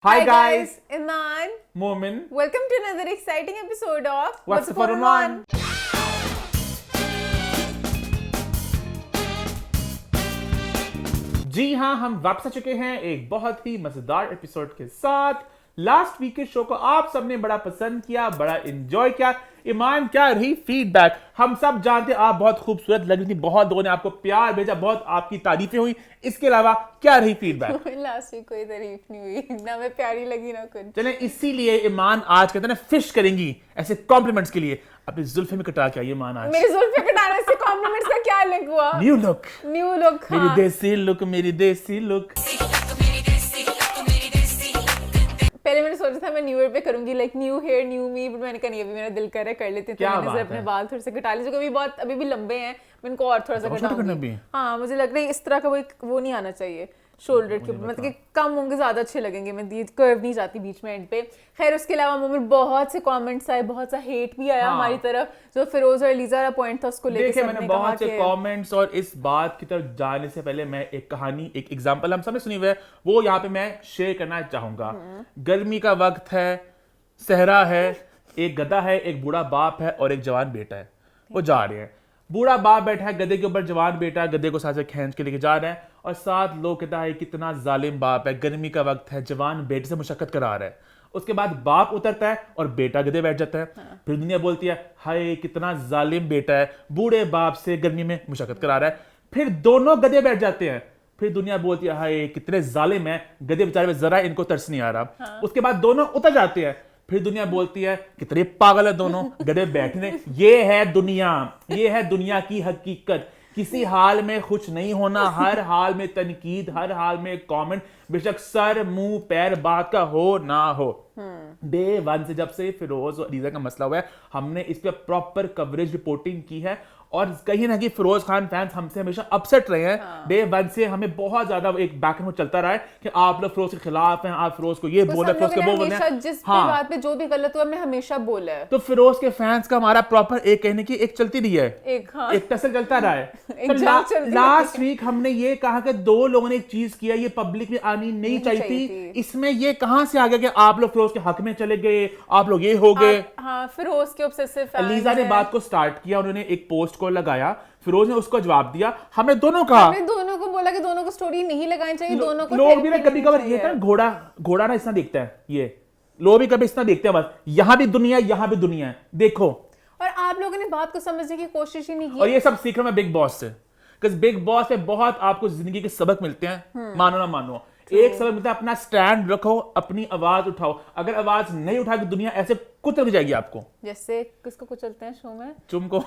Hi guys, Iman. Momin. Welcome to another exciting episode of What's the 411? जी हाँ, हम वापस आ चुके हैं एक बहुत ही मजेदार एपिसोड के साथ। लास्ट वीक के शो को आप सबने बड़ा पसंद किया, बड़ा एंजॉय किया। ईमान, क्या रही फीडबैक? हम सब जानते हैं आप बहुत खूबसूरत लग रही थी, बहुत लोगों ने आपको प्यार भेजा, बहुत आपकी तारीफें हुई। इसके अलावा क्या रही फीडबैक? लास्ट वीक कोई तारीफ नहीं हुई, ना मैं प्यारी लगी ना कुछ। चलें, इसीलिए ईमान आज कहते हैं ना फिश करेंगी ऐसे कॉम्प्लीमेंट्स के लिए। अपनी जुल्फे में कटा के आई ईमान आज। मेरी जुल्फे कटाने से कॉम्प्लीमेंट्स का क्या लग हुआ? New look, new look. मेरी देसी लुक, मेरी देसी लुक। पहले मैंने सोचा था मैं न्यू ईयर पे करूंगी like new hair new me, but मैंने कहा नहीं, अभी मेरा दिल कर रहा है कर लेती हूँ, तो मैंने अपने बाल थोड़े से कटा लिए जो अभी भी लंबे हैं। मैं इनको और थोड़ा सा कटाऊंगी। हाँ, मुझे लग रहा है इस तरह का वो नहीं आना चाहिए शोल्डर के ऊपर, मतलब कि कम होंगे, ज्यादा अच्छे लगेंगे। मैं ये कर्व नहीं चाहती बीच में एंड पे। खैर, उसके अलावा मोमेंट बहुत से कमेंट्स आए, बहुत सा हेट भी आया हमारी तरफ। जो फिरोज और लीजा का पॉइंट था उसको लेके मैंने बहुत से कमेंट्स, और इस बात की तरफ जाने से पहले मैं एक कहानी, एक एग्जांपल हम सबने सुनी हुई है, वो यहाँ पे मैं शेयर करना चाहूंगा। गर्मी का वक्त है, सहरा है, एक गधा है, एक बूढ़ा बाप है और एक जवान बेटा है। वो जा रहे हैं, बूढ़ा बाप बैठा है गधे के ऊपर, जवान बेटा गधे को साथ से खींच के लेके जा रहा है, और साथ लोग कहता है कितना जालिम बाप है, गर्मी का वक्त है, जवान बेटे से मुशक्कत करा रहा है। उसके बाद बाप उतरता है और बेटा गधे बैठ जाता है। फिर दुनिया बोलती है हाय कितना जालिम बेटा है, बूढ़े बाप से गर्मी में मुशक्कत करा रहा है। फिर दोनों गधे बैठ जाते हैं। फिर दुनिया बोलती है हाय कितने जालिम है, गधे बेचारे में जरा इनको तरस नहीं आ रहा। उसके बाद दोनों उतर जाते हैं। फिर दुनिया बोलती है कितने पागल है दोनों गधे बैठने। ये है दुनिया की हकीकत। किसी हाल में खुश नहीं होना, हर हाल में तनकीद, हर हाल में कमेंट, बेशक सर मुंह पैर बात का हो ना हो। डे वन से जब से फिरोज और लीजा का मसला हुआ है, हमने इस पे प्रॉपर कवरेज रिपोर्टिंग की है, और कहीं ना कहीं फिरोज खान फैंस हमसे हमेशा अपसेट रहे हैं। डे वन से हमें बहुत ज्यादा एक बैक एंड चलता रहा है कि आप लोग फिरोज के खिलाफ हैं, आप फिरोज को ये बोले, फिरोज को वो बोले। जिस बात पे जो भी गलत हुआ हमने हमेशा बोला है। तो फिरोज के फैंस का हमारा प्रॉपर एक कहने की एक चलती रही है, एक टसल चलता रहा है। तो लास्ट वीक हमने ये कहा कि दो लोगों ने एक चीज किया, ये पब्लिक में आनी नहीं चाहिए थी। इसमें ये कहां से आ गया कि आप लोग फिरोज के हक में चले गए, आप लोग ये हो गए। हाँ, फिरोज के ऑब्सेसिव फैंस। लीजा ने बात को स्टार्ट किया, उन्होंने एक पोस्ट को लगाया, फिरोज ने उसको जवाब दिया। हमने दोनों कहा, हमने दोनों को बोला कि दोनों को स्टोरी नहीं लगानी चाहिए, दोनों को लोग भी ना कभी कभी ये था घोड़ा ना इतना देखता है, ये लोग भी कभी इतना देखते हैं, बस यहाँ भी दुनिया है, देखो। और आप लोगों ने बात को समझने की कोशिश ही नहीं की। और ये सब सीख रहा मैं बिग बॉस से, बिकॉज़ बिग बॉस में बहुत आपको जिंदगी के सबक मिलते हैं, मानो ना मानो। एक सबक मिलता है, अपना स्टैंड रखो, अपनी आवाज उठाओ। अगर आवाज नहीं उठाएगी दुनिया ऐसे कुचल जाएगी आपको। जैसे किसको कुचलते हैं शो में? तुमको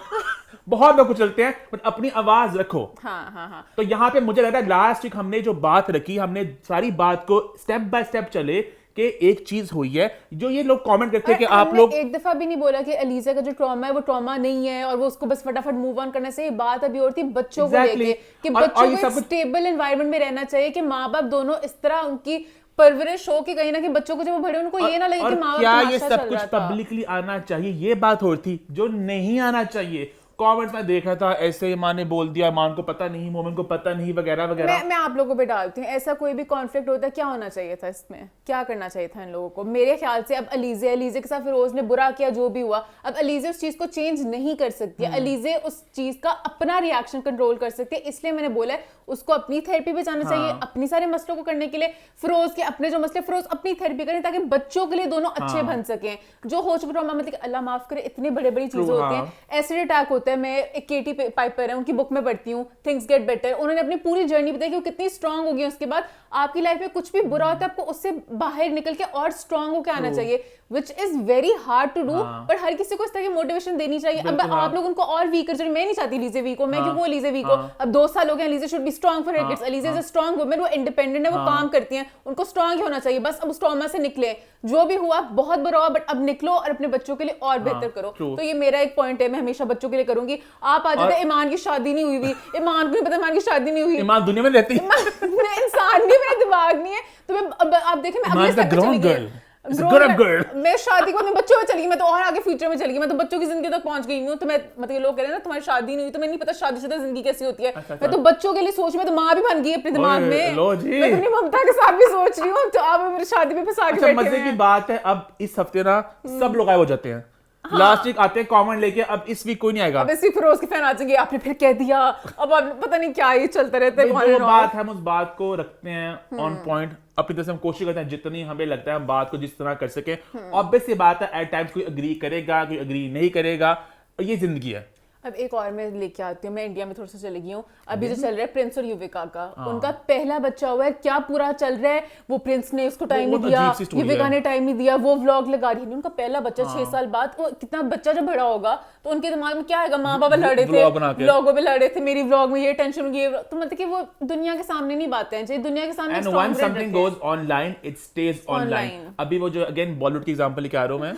बहुत लोग कुचलते हैं, बट अपनी आवाज रखो। हाँ। तो यहाँ पे मुझे लग रहा है लास्ट वीक हमने जो बात रखी, हमने सारी बात को स्टेप बाय स्टेप चले कि एक चीज हुई है जो ये लोग कमेंट करते हैं कि आप लोग एक दफा भी नहीं बोला कि अलीजा का जो ट्रॉमा है वो ट्रॉमा नहीं है और वो उसको बस फटाफट मूव ऑन करना चाहिए। बात अभी और थी बच्चों को लेके कि बच्चों को एक स्टेबल एनवायरनमेंट में रहना चाहिए, कि माँ बाप दोनों इस तरह उनकी परवरिश हो कि कहीं ना कहीं बच्चों को जब वो बड़े उनको ये ना लगे कि माँ बाप क्या ये सब कुछ पब्लिकली आना चाहिए, ये बात हो रही थी जो नहीं आना चाहिए। कमेंट्स में देखा था ऐसे ईमान ने बोल दिया, ईमान को पता नहीं, मोमिन को पता नहीं, वगैरह वगैरह। मैं आप लोगों पे डालती हूँ, ऐसा कोई भी कॉन्फ्लिक्ट होता है, क्या होना चाहिए था इसमें, क्या करना चाहिए था इन लोगों को? मेरे ख्याल से अब अलीजे के साथ फिरोज ने बुरा किया, जो भी हुआ, अब अलीजे उस चीज को चेंज नहीं कर सकती है। अलीजे उस चीज का अपना रिएक्शन कंट्रोल कर सकती है, इसलिए मैंने बोला है उसको अपनी थेरेपी पे जाना चाहिए, अपनी सारे मसलों को करने के लिए। फिरोज के अपने जो मसले, फिरोज अपनी थेरेपी करें ताकि बच्चों के लिए दोनों अच्छे बन सकें। जो हो चुका ट्रॉमा, मतलब अल्लाह माफ करे, इतनी बड़ी बड़ी चीजें होती हैं, एसिड अटैक होता है। मैं एक केटी पाइपर है, उनकी बुक में पढ़ती हूँ थिंग्स गेट बेटर, उन्होंने अपनी पूरी जर्नी बताई कि वो कितनी स्ट्रांग हो गई। उसके बाद आपकी लाइफ में कुछ भी बुरा होता है, आपको उससे बाहर निकल के और स्ट्रांग होकर आना चाहिए, which is very hard to do। पर हर किसी को इस तरह की मोटिवेशन देनी चाहिए। अब आप लोग उनको और वीकर, जो मैं नहीं चाहती लीजे वीक हो, मैं क्यों वो लीजे वीक हो। अब 2 साल हो गए, लीजे should be strong for her kids. लीजे इज अ स्ट्रांग वुमन, वो इंडिपेंडेंट है, वो काम करती हैं, उनको स्ट्रांग ही होना चाहिए। बस अब उस ट्रॉमा से निकले, जो भी हुआ बहुत बुरा हुआ, बट अब निकलो और अपने बच्चों के लिए और बेहतर करो। तो ये मेरा एक पॉइंट है, मैं हमेशा बच्चों के लिए करूंगी। आप आ जाते, ईमान की शादी नहीं हुई, ईमान को नहीं पता ईमान की शादी नहीं हुई, ईमान दुनिया में रहती है, इंसान नहीं, मेरा दिमाग नहीं है। तो मैं अब आप देखें, मैं अपने मैं शादी के बाद मैं बच्चों में चली गई, मैं तो और आगे फ्यूचर में चली गई, मैं तो बच्चों की जिंदगी तक पहुंच गई हूँ। तो मैं मतलब लोग कह रहे हैं ना तुम्हारी शादी नहीं हुई, तो मैं नहीं पता शादीशुदा जिंदगी कैसी होती है। मैं तो बच्चों के लिए सोच, मैं तो माँ भी बन गई अपने दिमाग में, मैं अपनी ममता के साथ भी सोच रही हूँ। तो आप मेरी शादी में फंसा के बैठे हैं। मजे की बात है, अब इस हफ्ते ना सब लोग गायब हो जाते हैं। लास्ट वीक आते हैं कॉमेंट लेके, अब इस वीक कोई नहीं आएगा। अब इस वीक फिरोज के फैन आ जाएंगे, आपने फिर कह दिया, अब आप पता नहीं क्या ही चलता रहता है। जो बात है हम उस बात को रखते हैं ऑन पॉइंट, अपनी तरफ से हम कोशिश करते हैं जितनी हमें लगता है हम बात को जिस तरह कर सके। ऑब्वियस सी बात है, एट टाइम्स कोई अग्री करेगा, कोई अग्री नहीं करेगा, ये जिंदगी है। अब एक और मैं लेके आती हूँ, मैं इंडिया में थोड़ा सा चली गई हूँ। अभी जो चल रहा है प्रिंस और युविका का, उनका पहला बच्चा हुआ है, क्या पूरा चल रहा है। वो प्रिंस ने उसको टाइम नहीं दिया, युविका ने टाइम नहीं दिया, वो व्लॉग लगा रही है। उनका पहला बच्चा 6 साल बाद, वो कितना बच्चा जब बड़ा होगा तो उनके दिमाग में क्या आएगा, माँ बाबा लड़े थे, व्लॉगों पे लड़े थे, मेरी व्लॉग में ये टेंशन, ये तो मतलब कि वो दुनिया के सामने नहीं बातें हैं, दुनिया के सामने। And once something goes online, it stays online. अभी वो जो अगेन बॉलीवुड की एग्जांपल लेके आ रहा हूँ मैं,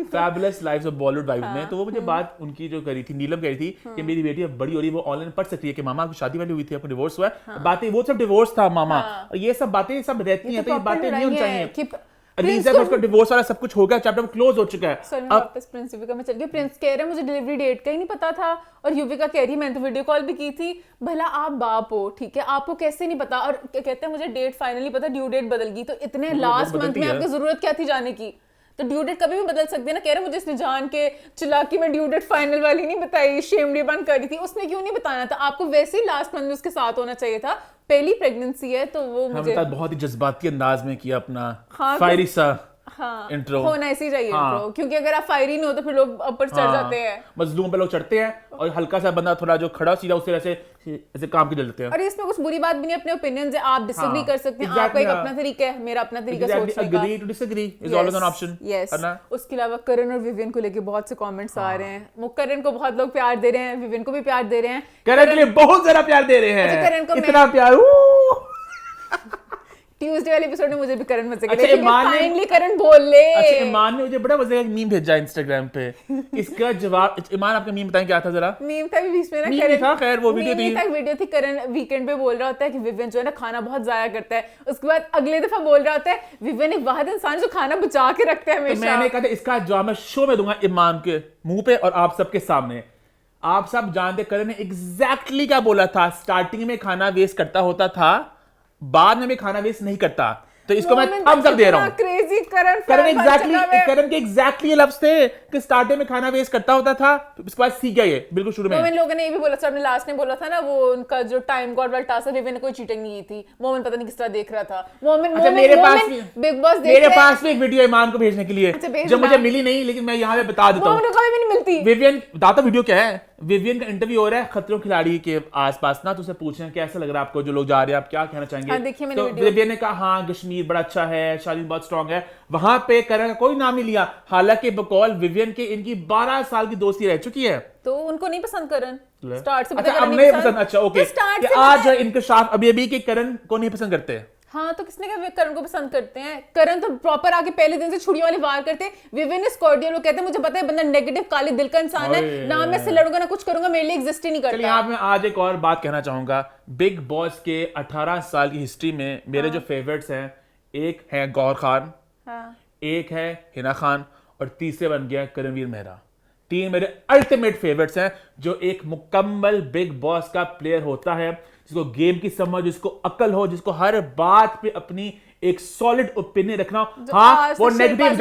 fabulous lives of Bollywood wife में, तो वो मुझे बात उनकी जो करी थी, नीलम करी थी कि मेरी बेटी अब बड़ी हो रही है, वो ऑनलाइन पढ़ सकती है कि मामा की शादी वाली हुई थी, आपको डिवोर्स हुआ है, बातें वो सब डिवोर्स था मामा, और ये सब बातें सब रहती हैं, तो ये बातें नहीं होनी चाहिए। अलीज़ा का उसका डिवोर्स वाला सब कुछ हो गया, चैप्टर क्लोज हो चुका है। सर मैं वापस प्रिंस युविका में चल गई। प्रिंस कह रहा है मुझे डिलीवरी डेट का ही नहीं पता था, और युविका कह रही मैंने तो वीडियो कॉल भी की थी। भला आप बाप हो, ठीक है, आपको कैसे नहीं पता। और कहते हैं मुझे डेट फाइनली पता, ड्यू डेट बदल गई, तो इतने लास्ट मंथ में आपकी जरूरत क्या थी जाने की। तो ड्यू डेट कभी भी बदल सकती है ना। कह रहे मुझे इसने जान के चिल्लाकी में ड्यू डेट फाइनल वाली नहीं बताई, शेमडी बंद करी थी, उसने क्यों नहीं बताना था। आपको वैसे ही लास्ट मंथ में उसके साथ होना चाहिए था, पहली प्रेगनेंसी है तो वो मुझे बहुत ही जज्बाती अंदाज में किया अपना फायरी सा इंट्रो होना ऐसे ही चाहिए इंट्रो, क्योंकि अगर आप फायरी नहीं हो तो फिर लोग ऊपर चढ़ जाते हैं, मजलूम पे लोग चढ़ते हैं, और हल्का सा बंदा थोड़ा जो खड़ा सीधा उससे ऐसे काम की लेते हैं। और इसमें कुछ बुरी बात भी नहीं, अपने ओपिनियंस है, आप डिसएग्री कर सकते हैं, आपका एक अपना तरीका है, मेरा अपना तरीका सोचने का। Agree to disagree is always an option. Yes. उसके अलावा करण और विवियन को लेके बहुत से कमेंट्स आ रहे हैं। वो करण को बहुत लोग प्यार दे रहे हैं, विवियन को भी प्यार दे रहे हैं, करण के लिए बहुत ज्यादा प्यार दे रहे हैं। करण को इतना प्यार ट्यूसडे वाले एपिसोड में मुझे भी करण मजे के लिए फाइनली करण बोल ले। अच्छा, ईमान ने मुझे बड़ा मजे का मीम भेजा इंस्टाग्राम पे। इसका जवाब, ईमान आपका मीम बताएं क्या था जरा। मीम था भी बीच में ना, मीम था, खैर वो वीडियो थी, वीडियो थी। करण वीकेंड पे बोल रहा होता है कि विवियन जो है ना खाना बहुत जाया करता है, उसके बाद अगले दफा बोल रहा होता है विवियन एक वाहिद इंसान जो खाना बचा के रखते हैं हमेशा। तो मैंने कहा था इसका जवाब मैं शो में दूंगा ईमान के मुंह पे और आप सबके सामने। आप सब जानते करण ने एग्जैक्टली क्या बोला था। स्टार्टिंग में खाना वेस्ट करता होता था, बाद में भी खाना वेस्ट नहीं करता। तो इसको मैं थम्स अप दे रहा हूं। क्रेजी करण के एग्जैक्टली ये लफ्ज थे कि स्टार्टिंग में खाना वेस्ट करता होता था, तो इसके बाद सीख गया ये बिल्कुल शुरू में। मोमिन लोगों ने ये भी बोला, सबने लास्ट में बोला था ना, वो उनका जो टाइम गॉड वाला टास्क है, विवियन ने कोई चीटिंग नहीं की थी। मोमिन पता नहीं किस तरह देख रहा था। मोमिन मेरे पास बिग बॉस मेरे पास भी एक वीडियो ईमान को भेजने के लिए, जो मुझे मिली नहीं, लेकिन मैं यहाँ पे बता देता हूँ। नहीं मिलती विवियन बताता वीडियो क्या है। विवियन का इंटरव्यू हो रहा है खतरों खिलाड़ी के आसपास ना, तो उसे पूछ रहे हैं कैसा लग रहा है आपको, जो लोग जा रहे हैं आप क्या कहना चाहेंगे। तो विवियन ने कहा हाँ कश्मीर बड़ा अच्छा है, शादी बहुत स्ट्रांग है। वहां पे करण का कोई नाम नहीं लिया, हालांकि बकौल विवियन के इनकी 12 साल की दोस्ती रह चुकी है। तो उनको नहीं पसंद करण स्टार्ट से। अच्छा अब नहीं पसंद। अच्छा ओके, आज इंकशाफ अभी के करण को नहीं पसंद करते। हाँ तो किसने कहा करण को पसंद करते हैं। करण तो प्रॉपर आके पहले दिन से छुड़ियों वाले वार करते हैं। विवियन इज कॉर्डियल, वो कहते हैं मुझे पता है बंदा नेगेटिव काले दिल का इंसान है, ना मैं इससे लड़ूंगा ना कुछ करूंगा, मेरे लिए एग्जिस्ट ही नहीं करता। चलिए यहाँ मैं आज एक और बात कहना चाहूंगा। बिग बॉस के 18 साल की हिस्ट्री में मेरे जो फेवरेट्स हैं, एक है गौर खान, एक है हिना खान, और तीसरे बन गया करणवीर मेहरा। तीन मेरे अल्टीमेट फेवरेट्स हैं, जो एक मुकम्मल बिग बॉस का प्लेयर होता है, जिसको गेम की समझ, जिसको अकल हो, जिसको हर बात पे अपनी एक सॉलिड ओपिनियन रखना हो। हाँ वो नेगेटिव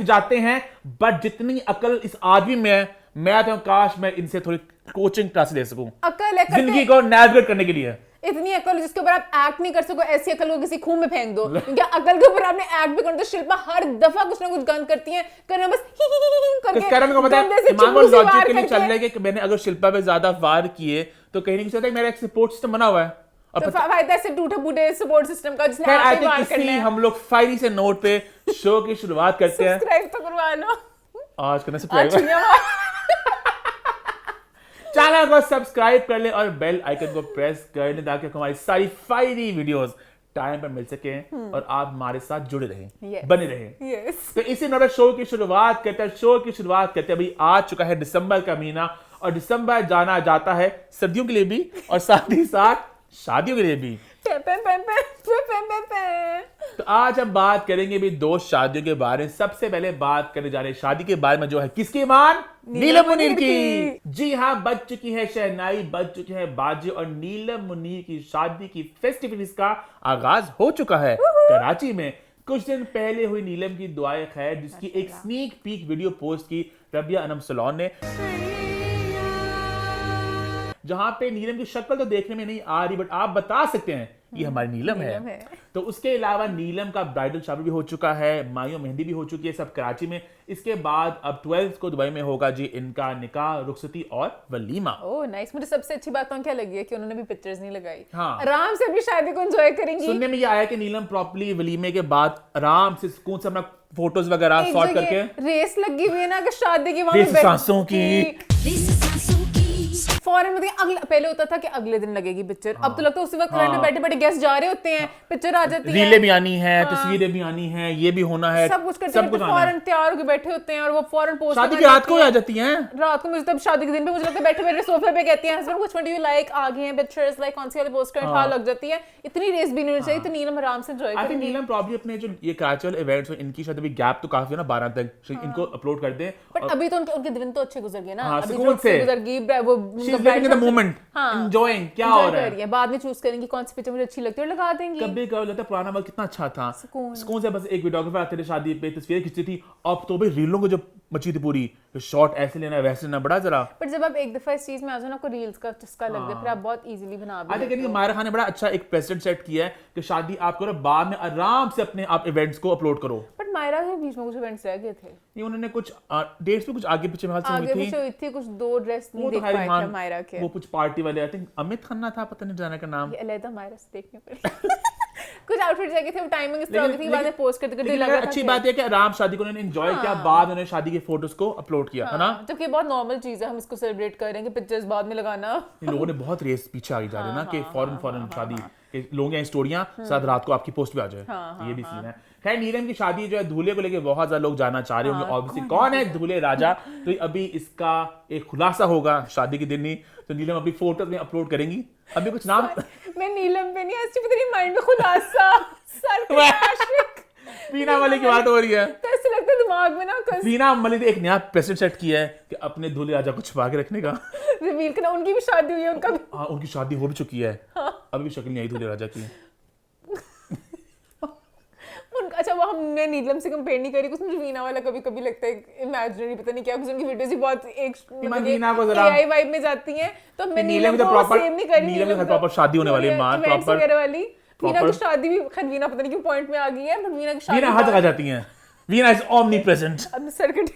जाते हैं, बट जितनी अकल इस आदमी में है, मैं तो काश मैं इनसे थोड़ी कोचिंग क्लास दे सकूं अकल जिंदगी को नेविगेट करने के लिए। इतनी अकल जिसके ऊपर आप एक्ट नहीं कर सको, ऐसी अकल को किसी खूह में फेंक दो, क्योंकि अकल के ऊपर आपने एक्ट भी कर दो। शिल्पा हर दफा कुछ ना कुछ गंद करती है, करण बस करके करण को पता है ईमान को लॉजिक के लिए चल रहा है कि मैंने अगर शिल्पा पे ज्यादा वार किए तो कहीं नहीं सकता मेरा एक सपोर्ट सिस्टम बना हुआ है। तो फायदा से टूटे फूटे सपोर्ट सिस्टम का, जिसने आप पे वार करना है। हम लोग फायरी से नोट पे शो की शुरुआत करते हैं। सब्सक्राइब तो करवा लो आज करना सब्सक्राइब चैनल को सब्सक्राइब कर ले और बेल आइकन को प्रेस कर ले, ताकि हमारी सारी फायरी वीडियोस टाइम पर मिल सके और आप हमारे साथ जुड़े रहें, बने रहें। तो इसी नोट शो की शुरुआत करते अभी आ चुका है दिसंबर का महीना, और दिसंबर जाना जाता है सर्दियों के लिए भी और साथ ही साथ शादियों के लिए भी। तो आज हम बात करेंगे भी दो शादियों के बारे में। सबसे पहले बात करने जा रहे हैं शादी के बारे में, जो है किसकी ईमान? नीलम मुनीर की। जी हाँ, बज चुकी है शहनाई, बज चुके हैं बाजे और नीलम मुनीर की शादी की फेस्टिविटीज का आगाज हो चुका है कराची में। कुछ दिन पहले हुई नीलम की दुआए खैर, जिसकी एक स्नीक पीक वीडियो पोस्ट की रबिया अनम सलोन ने, जहां पे नीलम की शक्ल तो देखने में नहीं आ रही, बट आप बता सकते हैं ये हमारी नीलम है। तो उसके अलावा नीलम का ब्राइडल शादी भी हो चुका है, मायो मेहंदी भी हो चुकी है, सब कराची में। इसके बाद अब 12 को दुबई में होगा जी इनका निकाह, रुखसती और वलीमा। Oh nice. मुझे सबसे अच्छी बात क्या लगी है कि उन्होंने भी पिक्चर्स नहीं लगाई। हाँ। आराम से अपनी शादी को एंजॉय करेंगी। सुनने में ये आया कि नीलम प्रॉपर्ली वलीमे के बाद आराम से सुकून से अपना फोटोज वगैरह शॉट करके, रेस लगी हुई है ना कि शादी की रेस सांसों की फौरन मतलब अगला, पहले होता था कि अगले दिन लगेगी पिक्चर, अब तो लगता है उसी वक्त में बैठे बैठे गेस्ट जा रहे होते हैं, पिक्चर आ जाती है, रीलें भी आनी है, तस्वीरें भी आनी है, ये भी होना है, सब कुछ करते हैं, फौरन तैयार होकर बैठे होते हैं और वो फौरन पोस्ट शादी की रात को आ जाती हैं। रात को मुझे तब शादी के दिन पे मुझे लगता है बैठे बैठे सोफे पे कहती हैं husband which one do you like, आ गए हैं पिक्चर्स लाइक कौन सी वाली पोस्ट करना लग जाती है। इतनी रेस भी नहीं होनी चाहिए, तो नीलम आराम से enjoy I think Neelam probably अपने जो ये कराची वाले इवेंट्स हैं इनकी शायद अभी गैप तो काफी है ना, 12 तक इनको अपलोड कर दें। बट अभी तो उनके दिन तो अच्छे गुजर गए ना, हाँ, अभी सुकून से गुजर गई वो मोमेंट एंजॉयिंग क्या हो रहा है। बाद में चूज करेंगी कौन सी पिक्चर मुझे अच्छी लगती है और लगा देंगी। कभी कभी लगता है पुराना वक्त कितना अच्छा था, सुकून से बस एक वीडियोग्राफर आते थे शादी पे, तस्वीरें खींचती थी। अब तो भाई रीलों को जो मची थी पूरी, शॉट ऐसे लेना वैसे लेना, बड़ा जरा। पर जब आप एक दफा इस चीज में आ जाओ ना, आपको रील्स का चस्का लग गया, फिर आप बहुत इजीली बना भी लेते हो। मायरा खान ने बड़ा अच्छा एक प्रेसिडेंट सेट किया है कि शादी आप करो, बाद में आराम से अपने आप इवेंट्स को अपलोड करो। बट मायरा के बीच में कुछ इवेंट्स रह गए थे, ये उन्होंने कुछ डेट्स पे कुछ आगे पीछे में आगे पीछे हुई थी, कुछ दो ड्रेस नहीं देख पाए थे मायरा के। वो कुछ पार्टी वाले, आई थिंक अमित खन्ना था, पता नहीं जाने का नाम, ये अलग मायरा से देखने पर कुछ आउटफिट जाके थे, टाइमिंग इस तरह हो गई थी, बाद में पोस्ट करते करते लगा था। अच्छी बात है कि आराम शादी को उन्होंने एंजॉय किया, बाद उन्होंने शादी के फोटोज को अपलोड किया, है ना। जबकि बहुत नॉर्मल चीज है, हम इसको सेलिब्रेट कर रहे हैं कि पिक्चर्स बाद में लगाना। इन लोगों ने बहुत रेस पीछे आगे जा रहे हैं ना कि फौरन शादी के लोगों की स्टोरियां साथ रात को आपकी पोस्ट पे आ जाए, ये भी सीन है। खैर नीलम की शादी जो है दूल्हे को लेके बहुत ज्यादा लोग जानना चाह रहे होंगे, ऑब्वियसली कौन है दूल्हे राजा। तो अभी इसका एक खुलासा होगा शादी के दिन ही, तो नीलम अभी फोटोज में अपलोड करेंगी। अभी कुछ नाम मैं नीलम पे नहीं, ऐसी पता नहीं माइंड में खुलासा वीना मलिक की बात हो रही है, तो ऐसे लगता है दिमाग में ना वीना मलिक ने एक नया प्रेसिडेंट सेट किया है कि अपने दूल्हे राजा को छुपा के रखने का, रिवील करना। उनकी भी शादी हुई है, उनका भी, हाँ उनकी शादी हो भी चुकी है, अभी भी शक्ल नहीं आई दूल्हे राजा की। अच्छा वो हमने नीलम से कंपेयर नहीं करी, कुछ मुझे वीना वाला कभी कभी लगता है इमेजिनरी, पता नहीं क्या, कुछ उनकी वीडियोस ही बहुत एक वीना को जरा एआई वाइब में जाती हैं, तो मैं नीलम को प्रॉपर सेम नहीं करी। नीलम की प्रॉपर शादी होने वाली है, मां प्रॉपर वगैरह वाली। वीना की शादी भी खैर वीना पता नहीं क्यों पॉइंट में आ गई है, बट वीना की शादी वीना हर जगह जाती हैं, वीना इज ओमनी प्रेजेंट। अब सर्किट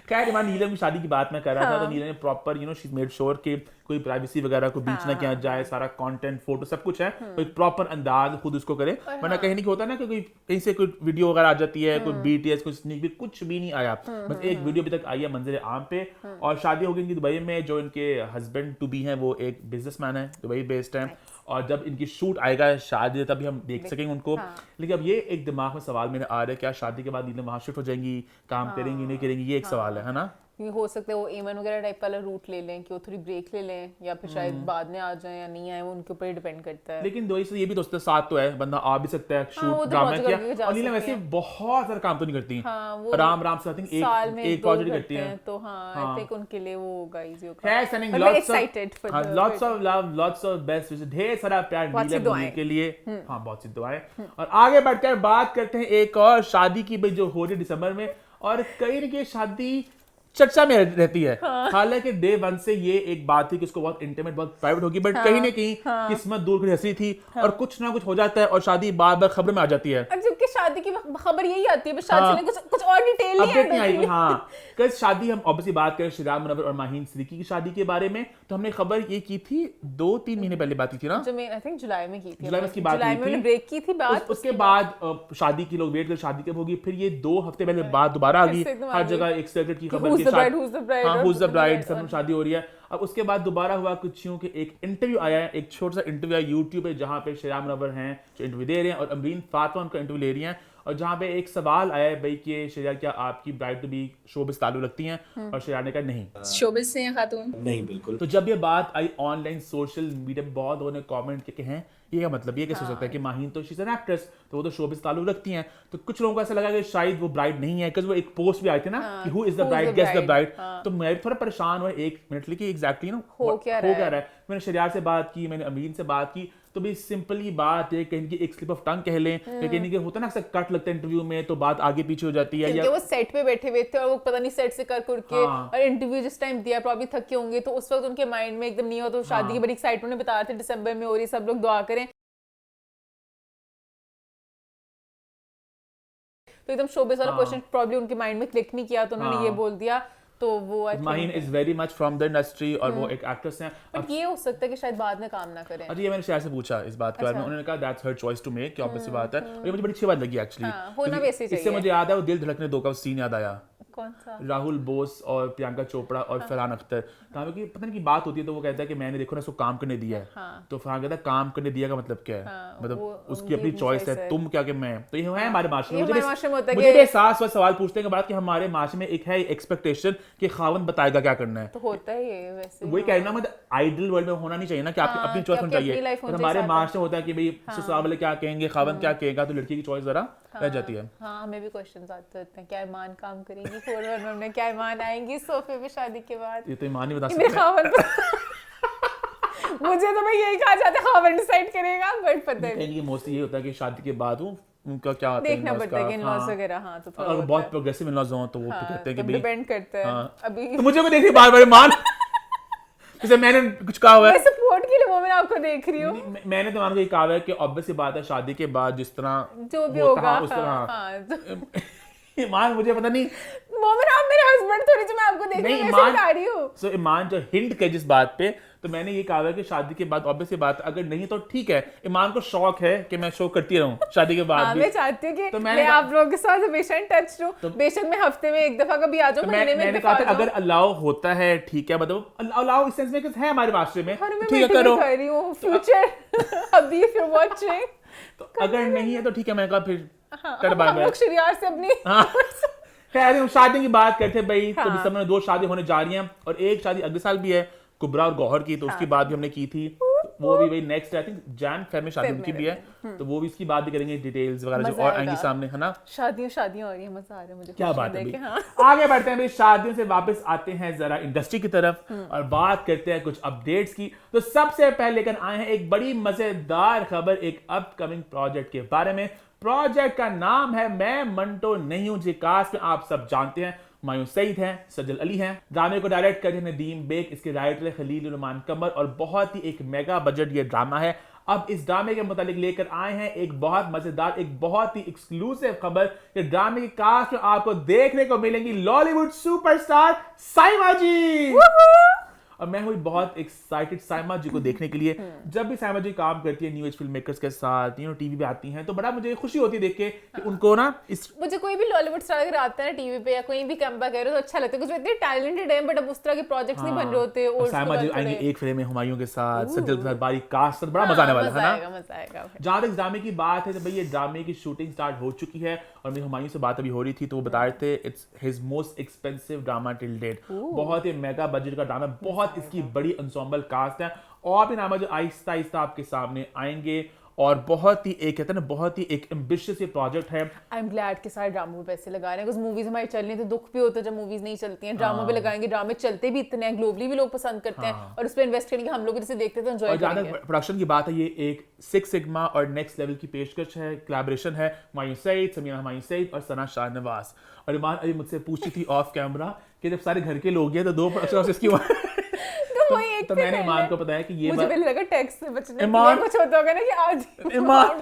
खैर ईमान नीलम की शादी की बात मैं कर रहा था, तो नीलम ने प्रॉपर शी मेड श्योर कि कोई प्राइवेसी वगैरह को बीच ना किया जाए, सारा कंटेंट फोटो सब कुछ है, कोई प्रॉपर अंदाज खुद उसको करे, वरना कहीं नहीं होता ना कि कोई कहीं से कोई वीडियो वगैरह आ जाती है, कोई बीटीएस कोई स्नीक भी, कुछ भी नहीं आया, बस एक वीडियो अभी तक आई है मंजर आम पे। और शादी हो गई इनकी दुबई में, जो इनके हस्बैंड टू बी हैं वो एक बिजनेसमैन है, दुबई बेस्ड है, और जब इनकी शूट आएगा शादी तभी हम देख सकेंगे उनको। लेकिन अब ये एक दिमाग में सवाल मेरे आ रहा है, क्या शादी के बाद नीलम वहां शिफ्ट हो जाएंगी, काम करेंगी नहीं करेंगी, ये एक सवाल है ना। हो सकता है वो एमन वगैरह टाइप वाला रूट ले लें कि वो थोड़ी ब्रेक ले लें, या फिर शायद बाद में आ जाए या नहीं आए, वो उनके ऊपर डिपेंड करता है। लेकिन दो से ये भी दोस्तों साथ तो है, बंदा आ भी सकता है, शूट ड्रामा किया, और नीलम वैसे बहुत सारा काम तो नहीं करती, आराम से आई थिंक एक प्रोजेक्ट करती हैं, तो हां आई थिंक उनके लिए वो होगा इजी होगा। खैर sending lots of love, lots of best wishes, ढेर सारा प्यार नीलम के लिए, हां बहुत सी दुआएं। और आगे बढ़कर बात करते हैं एक और शादी की, भाई जो हो रही दिसंबर में, और कई न कई शादी चर्चा में रहती है। हालांकि डे वन से ये एक बात थी कि उसको बहुत इंटीमेट बहुत प्राइवेट होगी, बट कहीं ना कहीं किस्मत दूर की हंसी थी, और कुछ ना कुछ हो जाता है और शादी बार बार खबर में आ जाती है। जबकि शादी की खबर यही आती है, बस शादी में कुछ और डिटेल नहीं आई। हाँ कल शादी हम ऑब्वियसली बात करें शिराज मुनव्वर और माहीन सिद्दीकी की शादी के बारे में, तो हमने खबर ये की थी 2-3 महीने पहले बात की थी ना, जो मैं आई थिंक जुलाई में की थी, जुलाई में इसकी बात हुई थी, ब्रेक की थी बात, उसके बाद शादी की लोग वेट कर शादी कब होगी, फिर ये 2 हफ्ते पहले बात दोबारा आ गई, हर जगह एक सेलिब्रेट की खबर की Who's the bride, हाँ who's the bride, सब शादी हो रही है। अब उसके बाद दोबारा हुआ कुछ यूं कि एक इंटरव्यू आया है, एक छोटा सा इंटरव्यू आया यूट्यूब पे, जहाँ पे शरिया मुनव्वर हैं जो इंटरव्यू दे रहे हैं और अमरीन फातिमा उनका इंटरव्यू ले रही हैं, और जहाँ पे एक सवाल आया है भाई कि शरिया क्या आपकी ब्राइड टू बी शोबिस ताल्लुक लगती हैं, और शरिया ने कहा नहीं, शोबिस से हैं खातून? नहीं बिल्कुल। तो जब ये बात आई ऑनलाइन सोशल मीडिया पे बहुत लोगों ने कमेंट किए कि हैं ये क्या मतलब, ये कैसे हो सकता है कि माहीन तो शी इज एन एक्ट्रेस, तो वो तो शोबिस ताल्लुक रखती हैं। तो कुछ लोगों को ऐसा लगा कि शायद वो ब्राइड नहीं है, बिकॉज वो एक पोस्ट भी आई थी ना कि who is the bride, guess the bride. तो मैं भी थोड़ा परेशान हुआ एक मिनट लिए कि एग्जैक्टली ना हो क्या रहा है। मैंने शरिया से बात की, मैंने अमीन से बात की, तो भी सिंपली बात है कहीं की एक स्लिप ऑफ टंग कह लें, कहीं कि होता है ना अक्सर कट लगता है इंटरव्यू में तो बात आगे पीछे हो जाती है, क्योंकि वो सेट पे बैठे हुए थे और वो पता नहीं सेट से कर के हाँ। और इंटरव्यू जिस टाइम दिया प्रॉब्ली थके होंगे, तो उस वक्त उनके माइंड में एकदम नहीं हो, तो शादी की बड़ी एक्साइटमेंट में बता रहे थे दिसंबर में हो रही, सब लोग दुआ करें, तो एकदम शोबिस वाला क्वेश्चन प्रॉब्ली उनके माइंड में क्लिक नहीं किया, तो उन्होंने ये बोल दिया। तो वो Maheen is very much from the industry और वो एक एक्ट्रेस हैं। बट ये हो सकता है कि शायद बाद में काम ना करें। अच्छा, ये मैंने शायद से पूछा इस बात के बारे में, उन्होंने कहा that's her choice to make, कि ऑब्वियस सी बात है, और ये मुझे बड़ी अच्छी बात लगी एक्चुअली। होना भी ऐसे ही इससे चाहिए। मुझे याद है वो दिल धड़कने दो का सीन याद आया, कौन सा? राहुल बोस और प्रियंका चोपड़ा और फरहान अख्तर, कहा कि पता नहीं की बात होती है, तो वो कहता है कि मैंने देखो ना उसको काम करने दिया है, तो फरहान कहता है काम करने दिया का मतलब क्या है, मतलब उसकी अपनी चॉइस है, तुम क्या कि मैं, तो ये है हमारे माशरे में। मुझे भी एहसास हुआ सवाल पूछने के बाद कि हमारे माशरे में एक है एक्सपेक्टेशन कि खावन बताएगा क्या करना है, तो होता है ये वैसे। वही कहना मतलब आइडियल वर्ल्ड में होना नहीं चाहिए ना कि आपकी अपनी चॉइस होनी चाहिए, और हमारे माशरे में होता है कि भाई ससुराल वाले क्या कहेंगे, खावन क्या कहेगा, तो लड़की की चॉइस जरा रह जाती है। हाँ, हमें भी क्वेश्चंस आते होते हैं, क्या ईमान काम करेंगी 411 में, क्या ईमान आएंगी सोफे पे शादी के बाद, ये तो ईमान ही बता मेरे सकते हैं। खावन मुझे तो मैं यही कहा जाता है खावन डिसाइड करेगा, बट पता नहीं कहीं मोस्टली ये होता है कि शादी के बाद वो उनका क्या होता है, देखना पड़ता है कि इन-लॉज वगैरह। हाँ, तो थोड़ा अगर बहुत प्रोग्रेसिव इन-लॉज हो तो वो कहते हैं कि भाई डिपेंड करता है। अभी तो मुझे को देखिए बार-बार मान जैसे मैंने कुछ कहा हुआ है, मैं सपोर्ट के लिए वो मैं आपको देख रही हूँ, मैंने तो मान को ये कहा हुआ है कि ऑब्वियस सी बात है शादी के बाद जिस तरह जो भी होता होगा। है, उस तरह हाँ, ईमान मुझे पता नहीं, मोमिन आप मेरे हस्बैंड थोड़ी, जो मैं आपको देख रही हूँ, मैं बता रही हूँ। सो ईमान जो हिंट के जिस बात पे, तो मैंने ये कहा है कि शादी के बाद ऑब्वियस सी बात अगर नहीं तो ठीक है, ईमान को शौक है कि मैं शो करती रहूं शादी के बाद हाँ, भी। मैं चाहती हूँ कि तो मैं आप लोगों के साथ हमेशा इन टच रहूं, बेशक मैं हफ्ते में एक दफा कभी आ जाऊं, महीने में एक मैंने दफा कहा आ था अगर जाऊं। अलाउ होता है ठीक है, मतलब अलाउ इस सेंस में कि है हमारे मास्टर में, और मैं ठीक है मीटिंग करो, कर रही हूँ फ्यूचर अभी इफ यू वाचिंग, तो अगर नहीं है तो ठीक है, मैं कहा फिर कर हम बाय लोग शरियार से अपनी खैर हम शादी की बात करते हैं भाई, तो हाँ। दिसंबर में 2 शादी होने जा रही हैं और एक शादी अगले साल भी है कुबरा और गौहर की, तो उसकी बात भी हमने की थी, वो भी भाई next I think Jan Feb में शादी उनकी भी है, तो वो भी इसकी बात भी करेंगे, डिटेल्स वगैरह जो मजा और आएगा। आएंगी सामने, है ना। शादियां हो रही है, मजा आ रहा है मुझे, क्या खुशी बात है देख के। भाई। हाँ, आगे बढ़ते हैं भाई, शादियों से वापस आते हैं जरा इंडस्ट्री की तरफ और बात करते हैं कुछ अपडेट्स की। तो सबसे पहले लेकर आए हैं एक बड़ी मजेदार खबर एक अपकमिंग प्रोजेक्ट के बारे में। प्रोजेक्ट का नाम है मैं मंटो नहीं हूं, जी कास्ट में आप सब जानते हैं हुमायूं सईद हैं, सजल अली हैं, ड्रामे को डायरेक्ट कर रहे हैं नदीम बेग, इसके राइटर खलील रहमान कमर, और बहुत ही एक मेगा बजट ये ड्रामा है। अब इस ड्रामे के मुतालिक लेकर आए हैं एक बहुत मजेदार, एक बहुत ही एक्सक्लूसिव खबर कि ड्रामे की कास्ट में आपको देखने को मिलेंगी लॉलीवुड सुपरस्टार साइमा जी। और मैं हुई बहुत एक्साइटेड साइमा जी को देखने के लिए। जब भी साइमा जी काम करती है न्यू एज फिल्म मेकर्स के साथ, टीवी पे आती हैं, तो बड़ा मुझे खुशी होती है देख के कि उनको ना इस मुझे कोई भी लॉलीवुड स्टार अगर आता है ना टीवी पे या कोई भी कम बैक करे तो अच्छा लगता है, कुछ इतने टैलेंटेड है बट अब उस तरह के प्रोजेक्ट्स नहीं बन रहे होते। और साइमा जी आएंगे एक फिल्म में हुमायूं के साथ, सजल के साथ, बारीक कास्ट, बड़ा मजा आने वाला है ना। मजा आएगा। जहां तक ड्रामे की बात है तो भाई ये ड्रामे की शूटिंग स्टार्ट हो चुकी है और मेरी हुमायूं से बात अभी हो रही थी, तो वो बता रहे थे it's his most expensive drama till date, बहुत ही मेगा बजट का ड्रामा, बहुत इसकी बड़ी ensemble कास्ट है, और भी नाम जो आहिस्ता आहिस्ता आपके सामने आएंगे, और बहुत ही एक कहते हैं ना बहुत ही एक एम्बिशियस ये प्रोजेक्ट है। आई एम ग्लैड के सारे ड्रामों पे पैसे लगा रहे हैं, कुछ मूवीज हमारी चल रही थी, दुख भी होता है जब मूवीज नहीं चलती हैं, ड्रामों पे लगाएंगे, ड्रामे चलते भी इतने हैं, ग्लोबली भी लोग पसंद करते हैं और उस पर इन्वेस्ट करेंगे, हम लोग जिसे देखते हैं तो एंजॉय और करेंगे। जहाँ प्रोडक्शन की बात है, ये एक सिक्स सिग्मा और नेक्स्ट लेवल की पेशकश है, कोलैबोरेशन है हुमायूं सईद, समीना हुमायूं सईद और सना शाहनवाज। और ईमान अभी मुझसे पूछती थी ऑफ कैमरा कि जब सारे घर के लोग हैं तो 2 प्रोडक्शन हाउसेस क्यों तो मैंने ईमान को बताया कि ये मुझे पहले लगा टैक्स से बचने के ईमान लिए कुछ होता होगा ना कि आज ईमान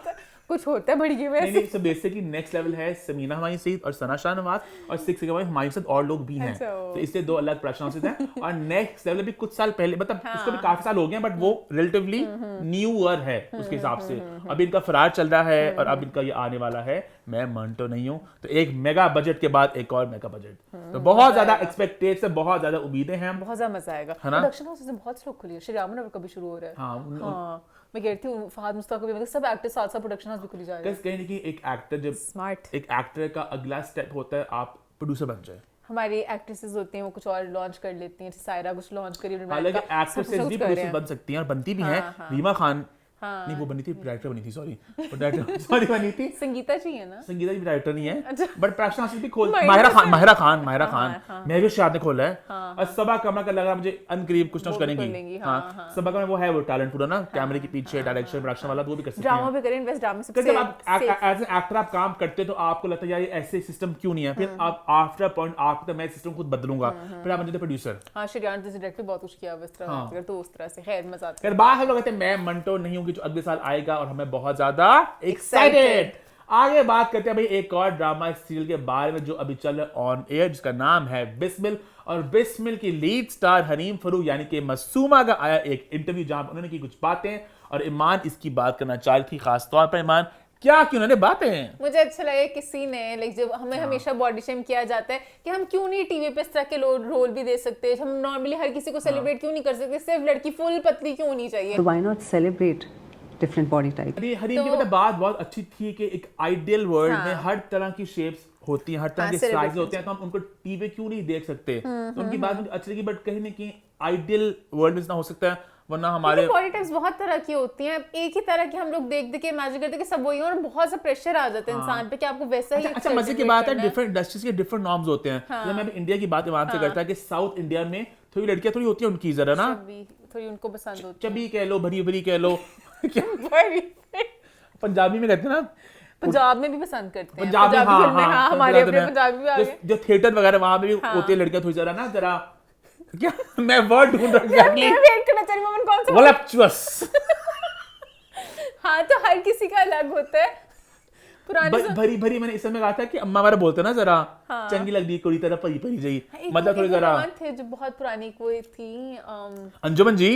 कुछ होता है भड़के में नहीं so basically नेक्स्ट लेवल है समीना हमारी सईद और सना शाह नवाज और 6 के बाद हमारे साथ और लोग भी हैं। अच्छा, तो इससे 2 अलग प्रोडक्शन हाउसेस हैं और नेक्स्ट लेवल भी कुछ साल पहले मतलब उसको भी काफी साल हो गए हैं बट वो रिलेटिवली न्यूअर है उसके हिसाब से। अभी इनका फरार चल रहा है और अब इनका ये आने वाला है, मैं मानता नहीं हूँ। तो एक मेगा बजट के बाद एक और मेगा बजट, तो बहुत ज्यादा एक्सपेक्टेड है, बहुत ज्यादा उम्मीदें हैं, बहुत ज्यादा मजा आएगा। प्रोडक्शन हाउस से बहुत लोग खुली है, श्री रामन कभी शुरू हो रहा है। हाँ मैं कहती हूँ फहद मुस्तफा भी, मतलब सब एक्टर्स साथ साथ प्रोडक्शन हाउस भी खुली जा रहे हैं। कहीं कि एक एक्टर जब स्मार्ट, एक एक्टर का अगला स्टेप होता है आप प्रोड्यूसर बन जाए। हमारी एक्ट्रेसेस होती हैं वो कुछ और लॉन्च कर लेती हैं, सायरा कुछ लॉन्च करी, हालांकि एक्ट्रेसेस भी प्रोड्यूसर बन सकती हैं और बनती भी हैं। रीमा खान नहीं वो बनी थी, डायरेक्टर बनी थी, सॉरी बनी थी। संगीता जी है ना, संगीता जी डायरेक्टर नहीं है बट प्रोडक्शन हाउस भी खोल माहिरा खान मैं भी शायद ने खोला है। और सबा कमरा का लग रहा मुझे अनकरीब कुछ ना कुछ करेंगी। हाँ सबा कमरा वो है, वो टैलेंट पूरा ना कैमरे के पीछे डायरेक्शन प्रोडक्शन वाला, वो भी कर सकते हैं। ड्रामा भी करें, इन्वेस्ट ड्रामा से। जब आप एज एन एक्टर आप काम करते तो आपको लगता है यार ये ऐसे सिस्टम क्यों नहीं है, फिर आप आफ्टर पॉइंट आपको मैं सिस्टम खुद बदलूंगा, फिर आप बन जाते प्रोड्यूसर। हां श्रीयान जैसे डायरेक्टर बहुत कुछ किया इस तरह, अगर तो उस तरह से खैर मजा आता है। फिर बात हम लोग कहते हैं मैं मंटो नहीं हूं कि जो अगले साल आएगा और हमें बहुत ज्यादा एक्साइटेड। आगे बात करते हैं भाई एक और ड्रामा सीरियल के बारे में जो अभी चल रहा है ऑन एयर, जिसका नाम है बिस्मिल। और बिस्मिल की लीड स्टार हनीम फरूक यानी कि मासूमा का आया एक इंटरव्यू जहां उन्होंने की कुछ बातें और ईमान इसकी बात करना चाह रही थी, खास तौर पर ईमान क्या कि उन्होंने बातें मुझे अच्छा लगा किसी ने लाइक जब हमें हमेशा बॉडी शेम किया जाता है कि हम क्यों नहीं टीवी पे इस तरह के रोल भी दे सकते, हम नॉर्मली हर किसी को सेलिब्रेट क्यों नहीं कर सकते, सिर्फ लड़की फुल पतली क्यों होनी चाहिए। So why not celebrate different body type? Hareem की बात बहुत अच्छी थी कि एक आइडियल वर्ल्ड में हर तरह की शेप्स होती हैं, हर तरह के साइज होते हैं, तो हम उनको टीवी क्यों नहीं देख सकते। तो उनकी बात मुझे अच्छी लगी बट कहीं ना कहीं आइडियल वर्ल्ड में इतना हो सकता है, वरना हमारे बॉडी टाइप्स बहुत तरह की होती हैं, एक ही तरह की हम लोग देख के इमेजिन करते हैं कि सब वही हैं और बहुत सा प्रेशर आ जाता है इंसान पे कि आपको वैसा ही। अच्छा मजे की बात है डिफरेंट इंडस्ट्रीज के डिफरेंट नॉर्म्स होते हैं। जब मैं इंडिया की बात ईमान से करता है कि साउथ इंडिया में थोड़ी लड़कियां थोड़ी होती है उनकी जरा ना थोड़ी उनको पसंद होती है, चबी कह लो, भरी भरी कह लो पंजाबी में कहते हैं ना, पंजाब में भी पसंद करते हैं, पंजाबी हाँ हमारे अपने पंजाबी भी आ गए, जो थिएटर वगैरह वहां पे भी होती है लड़कियां थोड़ी जरा ना जरा क्या मैं वर्ड ढूंढ रहा हूं, मैं वेट करना चाह रही हूं कौन सा वोलप्चुअस। हाँ तो हर किसी का अलग होता है। पुराने भरी भरी मैंने इस समय कहा था कि अम्मा हमारा बोलते ना जरा चंगी लग रही कोई तरह परी परी जी, मतलब थोड़ी जरा थे जो बहुत पुरानी कोई थी अंजुमन जी।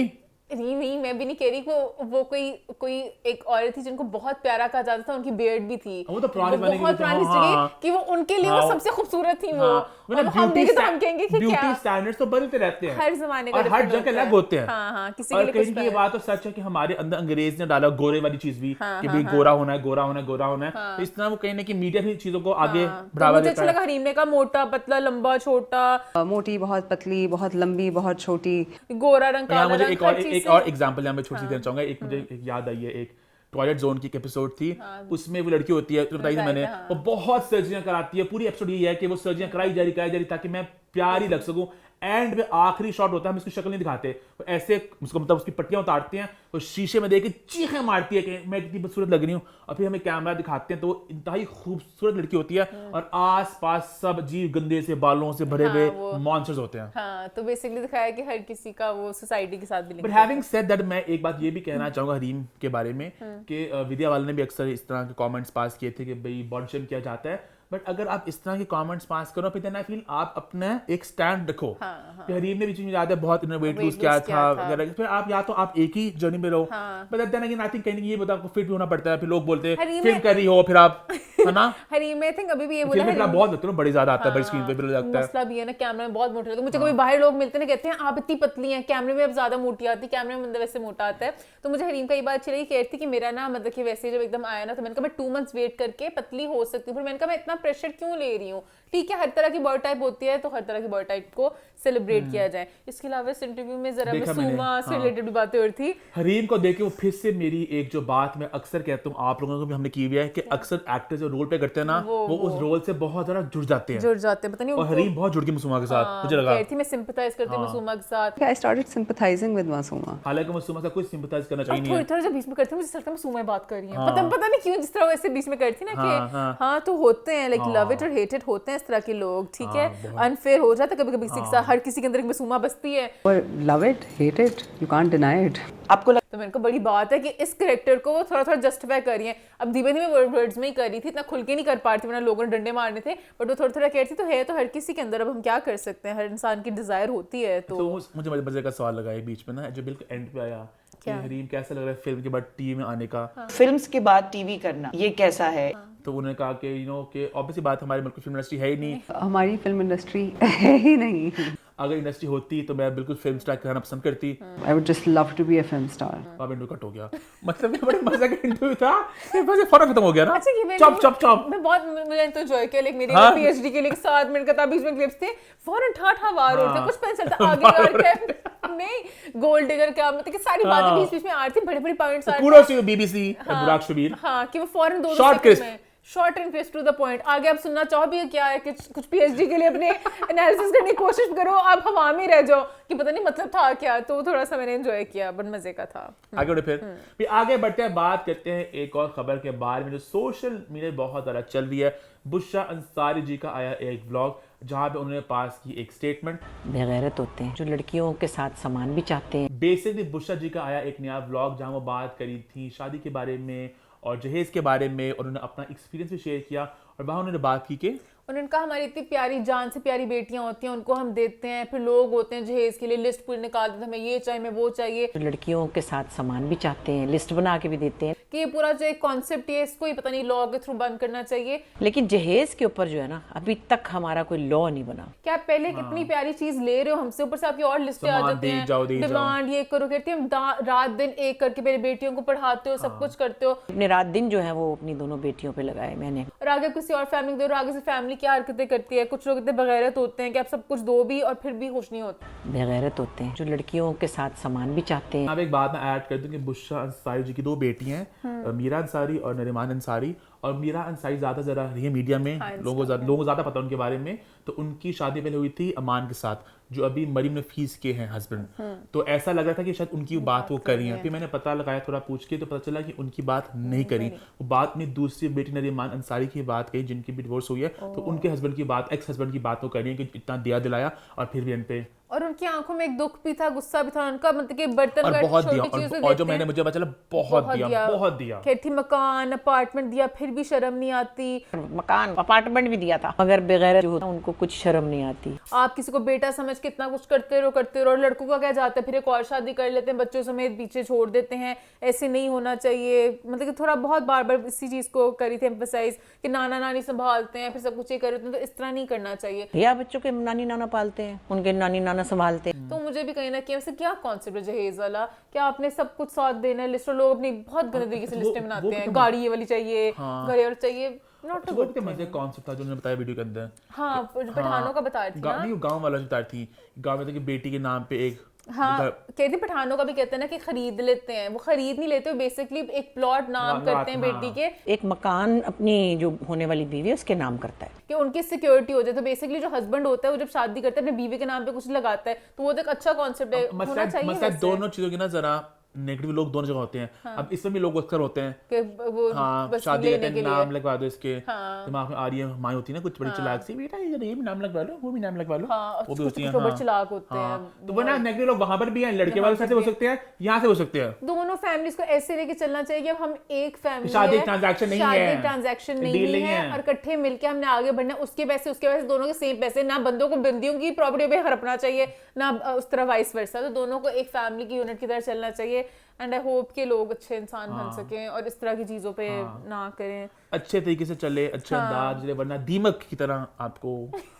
नहीं मैं भी नहीं कह रही वो कोई एक औरत थी जिनको बहुत प्यारा कहा जाता था, उनकी बियर्ड भी थी, वो तो पुरानी बहुत पुरानी कि वो उनके लिए वो सबसे खूबसूरत थी वो। हम देखें तो हम कहेंगे कि ब्यूटी स्टैंडर्ड्स तो बदलते रहते हैं हर जमाने का और हर जगह अलग होते हैं। हाँ किसी और कहीं ये बात तो सच है कि हमारे अंदर अंग्रेज ने डाला गोरे वाली चीज भी कि भाई गोरा होना है गोरा होना है गोरा होना है, तो इस तरह वो कहीं ना कहीं मीडिया भी चीजों को आगे बढ़ावा देता है। मुझे अच्छा लगा हरीम ने कहा मोटा पतला लंबा छोटा, मोटी बहुत पतली बहुत लंबी बहुत छोटी, गोरा रंग काला रंग, मुझे एक और एग्जांपल मैं छोटी देना चाहूंगा। एक मुझे एक याद आई है, एक टॉयलेट जोन की एपिसोड थी, उसमें वो लड़की होती है तो बताई थी मैंने, वो बहुत सर्जरियां कराती है, पूरी एपिसोड ये है कि वो सर्जरियां कराई जा रही ताकि मैं प्यारी लग सकूं। एंड में आखिरी शॉट होता है, हम इसकी शक्ल नहीं दिखाते, वो ऐसे उसको मतलब उसकी पट्टियां उतारते हैं, तो शीशे में देख के चीखें मारती है कि मैं कितनी खूबसूरत लग रही हूँ, और फिर हमें कैमरा दिखाते हैं तो वो इंतहाई खूबसूरत लड़की होती है और आस-पास सब जीव गंदे से बालों से भरे हुए मॉन्स्टर्स होते हैं। हाँ तो बेसिकली दिखाया कि हर किसी का वो सोसाइटी के साथ भी link but having said that मैं एक बात ये भी कहना चाहूंगा हरीम के बारे में कि विद्या वाले ने भी अक्सर इस तरह के कमेंट्स पास किए थे कि भाई बॉडी शेम किया जाता है, बट अगर आप इस तरह के कमेंट्स पास करो फिर देन आई फील आप अपना एक स्टैंड रखो। हरीम ने भी चीज याद है बहुत वेट लूज किया था अगर फिर आप या तो आप एक ही जर्नी में रहो, but then again I think कहीं ये बता आपको फिट भी होना पड़ता है, फिर लोग बोलते हैं फिल्म कर रही हो फिर आप है ना हरीम में आई थिंक अभी भी ये बोला फिल्म में बहुत लगता है बड़ी ज्यादा आता है, बड़ी स्क्रीन पे भी लगता है। मसला भी है ना कैमरा में बहुत मोटे लगते हैं, मुझे कभी बाहर लोग मिलते हैं कहते हैं आप इतनी पतली हैं, कैमरे में अब ज्यादा मोटी आती है, कैमरे में मतलब वैसे मोटा आता है। तो मुझे हरीम का ये बात अच्छी लगी, कह रही थी कि मेरा ना मतलब कि वैसे जब एकदम आया ना तो मैंने कहा मैं 2 months वेट करके पतली हो सकती हूँ, फिर मैंने कहा मैं इतना प्रेशर क्यों ले रही हूँ, ठीक है हर तरह की बॉडी टाइप होती है तो हर तरह की बॉडी टाइप को सेलिब्रेट किया जाए। इसके अलावा इस इंटरव्यू में जरा मासूमा से रिलेटेड बातें और थी। हरीम को देख के वो फिर से मेरी एक जो बात मैं अक्सर कहता हूँ आप लोगों को भी हमने की हुई है कि अक्सर एक्टर जो रोल पे करते हैं ना वो उस रोल से बहुत ज्यादा जुड़ जाते हैं, पता नहीं। और हरीम बहुत जुड़ गई मासूमा के साथ, मुझे लगा थी मैं सिंपैथाइज करती हूं मासूमा के साथ। I started sympathizing with Masuma. हालांकि मासूमा से कुछ सिंपैथाइज करना चाहिए नहीं है। थोड़ा जब बीच में करती हूं मुझे लगता है मासूमा बात कर रही है, पता नहीं क्यों जिस तरह वैसे बीच में करती ना कि हां तो होते हैं लाइक लव इट और हेट इट होते हैं इस तरह के लोग, ठीक है अनफेयर हो जाता है कभी-कभी हर किसी के अंदर एक मासूमा बसती है। Or love it, hate it, you can't deny it. आपको तो मैंने कहा बड़ी बात है कि इस करेक्टर को वो थोड़ा थोड़ा जस्टिफाई कर रही है। अब धीमे धीमे वर्ड्स में ही कर रही थी, इतना खुल के नहीं कर पा रही थी, वरना लोगों ने डंडे मारने थे, बट वो थोड़ा थोड़ा कह रही थी। तो है तो हर किसी के अंदर, अब हम क्या कर सकते हैं, हर इंसान की डिजायर होती है। तो मुझे मजे का सवाल लगा है बीच में ना, जो बिल्कुल एंड पे आया कि हरीम कैसा लग रहा है फिल्म के बाद टीवी में आने का, फिल्म्स के बाद टीवी करना ये कैसा है? तो उन्होंने कहा कि कि ऑब्वियसली बात, हमारे मुल्क की फिल्म इंडस्ट्री है ही नहीं। हमारी फिल्म इंडस्ट्री है ही नहीं। अगर इंडस्ट्री होती तो मैं बिल्कुल फिल्म स्टार करना पसंद करती। I would just love to be a film star. अब इंटरव्यू कट हो गया, मतलब ये बड़े मजे का इंटरव्यू था, ये बस फौरन खत्म हो गया ना। अच्छा, ये मैंने चॉप चॉप चॉप मैं बहुत मुझे तो एंजॉय किया। लाइक मेरी हाँ। पीएचडी के लिए 7 मिनट का था, बीच में क्लिप्स थे, फौरन ठाठा वार होते थे, कुछ पेंसिल था आगे करके नहीं गोल्ड डिगर क्या, मतलब कि सारी बातें बीच बीच में आ रही थी, बड़े बड़े पॉइंट्स आ रहे थे। कुडोस टू बीबीसी एंड बुराक शबीर। हाँ, कि वो फौरन 2 Short सेकंड crisp. में short and crisp to the point. आगे आप सुनना चाहो भी क्या है कि कुछ पीएचडी के लिए अपने एनालिसिस करने की कोशिश करो, आप हवा में रह जाओ कि पता नहीं मतलब था क्या। तो थोड़ा सा मैंने एंजॉय किया, बट मजे का था। आगे बढ़े फिर आगे बढ़ते हैं, बात करते हैं एक और खबर के बारे में जो सोशल मीडिया बहुत ज़्यादा चल रही है। बुशरा अंसारी जी का आया एक व्लॉग जहाँ पे उन्होंने पास की एक स्टेटमेंट। बेगैरत होते हैं जो लड़कियों के साथ सामान भी चाहते हैं। बेसिकली बुशरा जी का आया एक नया व्लॉग जहाँ वो बात करी थी शादी के बारे में और जहेज के बारे में, और उन्होंने अपना एक्सपीरियंस भी शेयर किया। और वहाँ उन्होंने बात की कि उन्होंने कहा हमारी इतनी प्यारी जान से प्यारी बेटियां होती हैं, उनको हम देते हैं, फिर लोग होते हैं जहेज के लिए लिस्ट पूरी निकाल देते हैं, हमें ये चाहिए, हमें वो चाहिए। जो लड़कियों के साथ सामान भी चाहते हैं, लिस्ट बना के भी देते हैं। कि ये पूरा जो एक कॉन्सेप्ट है इसको ही पता नहीं लॉ के थ्रू बंद करना चाहिए। लेकिन जहेज के ऊपर जो है ना, अभी तक हमारा कोई लॉ नहीं बना। क्या आप पहले कितनी प्यारी चीज ले रहे हो हमसे, ऊपर से आपकी और लिस्टें आ सामान जाती दे जाओ, दे हैं, जाओ। डिमांड ये करो, कहती है हम रात दिन एक करके मेरी बेटियों को पढ़ाते हो, सब कुछ करते हो, अपने रात दिन जो है वो अपनी दोनों बेटियों पे लगाए मैंने। और आगे किसी और फैमिली को दे रहे हो, आगे से फैमिली क्या हरकतें करती है। कुछ लोग इतने बगैरत होते हैं कि आप सब कुछ दो भी और फिर भी खुश नहीं होते। बेगैरत होते हैं जो लड़कियों के साथ सामान भी चाहते हैं। अब एक बात मैं ऐड कर दूं कि बुशरा अंसारी जी की 2 बेटी हैं, मीरा अंसारी और नरीमान अंसारी। और मीरा अंसारी ज़्यादा जरा रही है मीडिया में, लोगों को ज़्यादा पता उनके बारे में। तो उनकी शादी पहले हुई थी अमान के साथ, जो अभी मरीम नफीस के हैं हस्बैंड। तो ऐसा लग रहा था कि शायद उनकी बात वो कर रही हैं। फिर मैंने पता लगाया थोड़ा पूछ के, तो पता चला कि उनकी बात नहीं करी। वो बात में दूसरी बेटी नरीमान अंसारी की बात कही जिनकी भी डिवोर्स हुई है, तो उनके हस्बैंड की बात, एक्स हस्बैंड की बात वो कर रही है कि इतना दिया दिलाया और फिर भी एंड पे। और उनकी आंखों में एक दुख भी था, गुस्सा भी था उनका, मतलब कि बर्तन और का बहुत दिया, छोटी चीजें और जो देते मैंने हैं, मुझे पता चला बहुत दिया। कहती मकान अपार्टमेंट दिया फिर भी शर्म नहीं आती। मकान अपार्टमेंट भी दिया था, मगर बेगैरत जो होता है उनको कुछ शर्म नहीं आती। आप किसी को बेटा समझ के इतना कुछ करते रहो और लड़कों का क्या जाता है, फिर एक और शादी कर लेते हैं, बच्चों समेत पीछे छोड़ देते हैं। ऐसे नहीं होना चाहिए। मतलब कि थोड़ा बहुत बार बार इसी चीज को करी थी एम्फसाइज कि नाना नानी संभालते हैं, फिर सब कुछ ये कर रहे हैं, तो इस तरह नहीं करना चाहिए। या बच्चों के नानी नाना पालते हैं, उनके नानी नाना संभालते हैं। तो मुझे भी कहीं ना कहीं वैसे क्या कॉन्सेप्ट है जहेज वाला, क्या आपने सब कुछ साथ देना है, लिस्ट लोग अपनी बहुत गंदे तरीके से लिस्टें बनाते हैं, गाड़ी ये वाली चाहिए, घर ये वाली चाहिए। नॉट वो कितने मजे कॉन्सेप्ट था जो उन्होंने बताया वीडियो के अंदर। हाँ, पठानों का बता रही थी ना। नहीं, गांव वाला जो बता रही थी, गांव में था कि बेटी के नाम पे एक हाँ, कहती पठानों का भी कहते हैं ना कि खरीद लेते हैं। वो खरीद नहीं लेते, बेसिकली एक प्लॉट नाम करते हैं बेटी के। एक मकान अपनी जो होने वाली बीवी है उसके नाम करता है कि उनकी सिक्योरिटी हो जाए। तो बेसिकली जो हस्बैंड होता है वो जब शादी करता है अपनी बीवी के नाम पे कुछ लगाता है, तो वो तो एक अच्छा कॉन्सेप्ट है, होना चाहिए मसला वैसे। दोनों चीजों की ना जरा नेगेटिव लोग दोनों जगह होते हैं। अब इसमें भी लोग अक्सर होते हैं कि वो हाँ, बस शादी लेने करते के हैं, लिए। नाम लगवा दो इसके। हाँ। दिमाग में आ रही है, माँ होती है ना कुछ बड़ी चिल्लाक सी, बेटा ये भी नाम लगवा लो, वो भी नाम लगवा लो, हाँ, वो भी होती है। कुछ बड़े चिल्लाक होते हैं। तो वो ना नेगेटिव लोग वहां पर भी हैं, लड़के वाले साथ से हो सकते हैं, यहाँ से हो सकते हैं। दोनों फैमिलीज को ऐसे लेके चलना चाहिए कि अब हम एक फैमिली शादी ट्रांजैक्शन नहीं है, शादी ट्रांजैक्शन डील नहीं नहीं है, है। और इकट्ठे मिलके हमने आगे बढ़ना है। उसके पैसे दोनों के सेम पैसे, ना बंदों को बंदियों की प्रॉपर्टी पे हड़पना चाहिए, ना उस तरह वाइस वर्सा। तो दोनों को एक फैमिली की यूनिट की तरह चलना चाहिए। एंड आई होप के लोग अच्छे इंसान बन सकें और इस तरह की चीजों पे ना करें, अच्छे तरीके से चले, अच्छे अंदाज चले, वरना दीमक की तरह आपको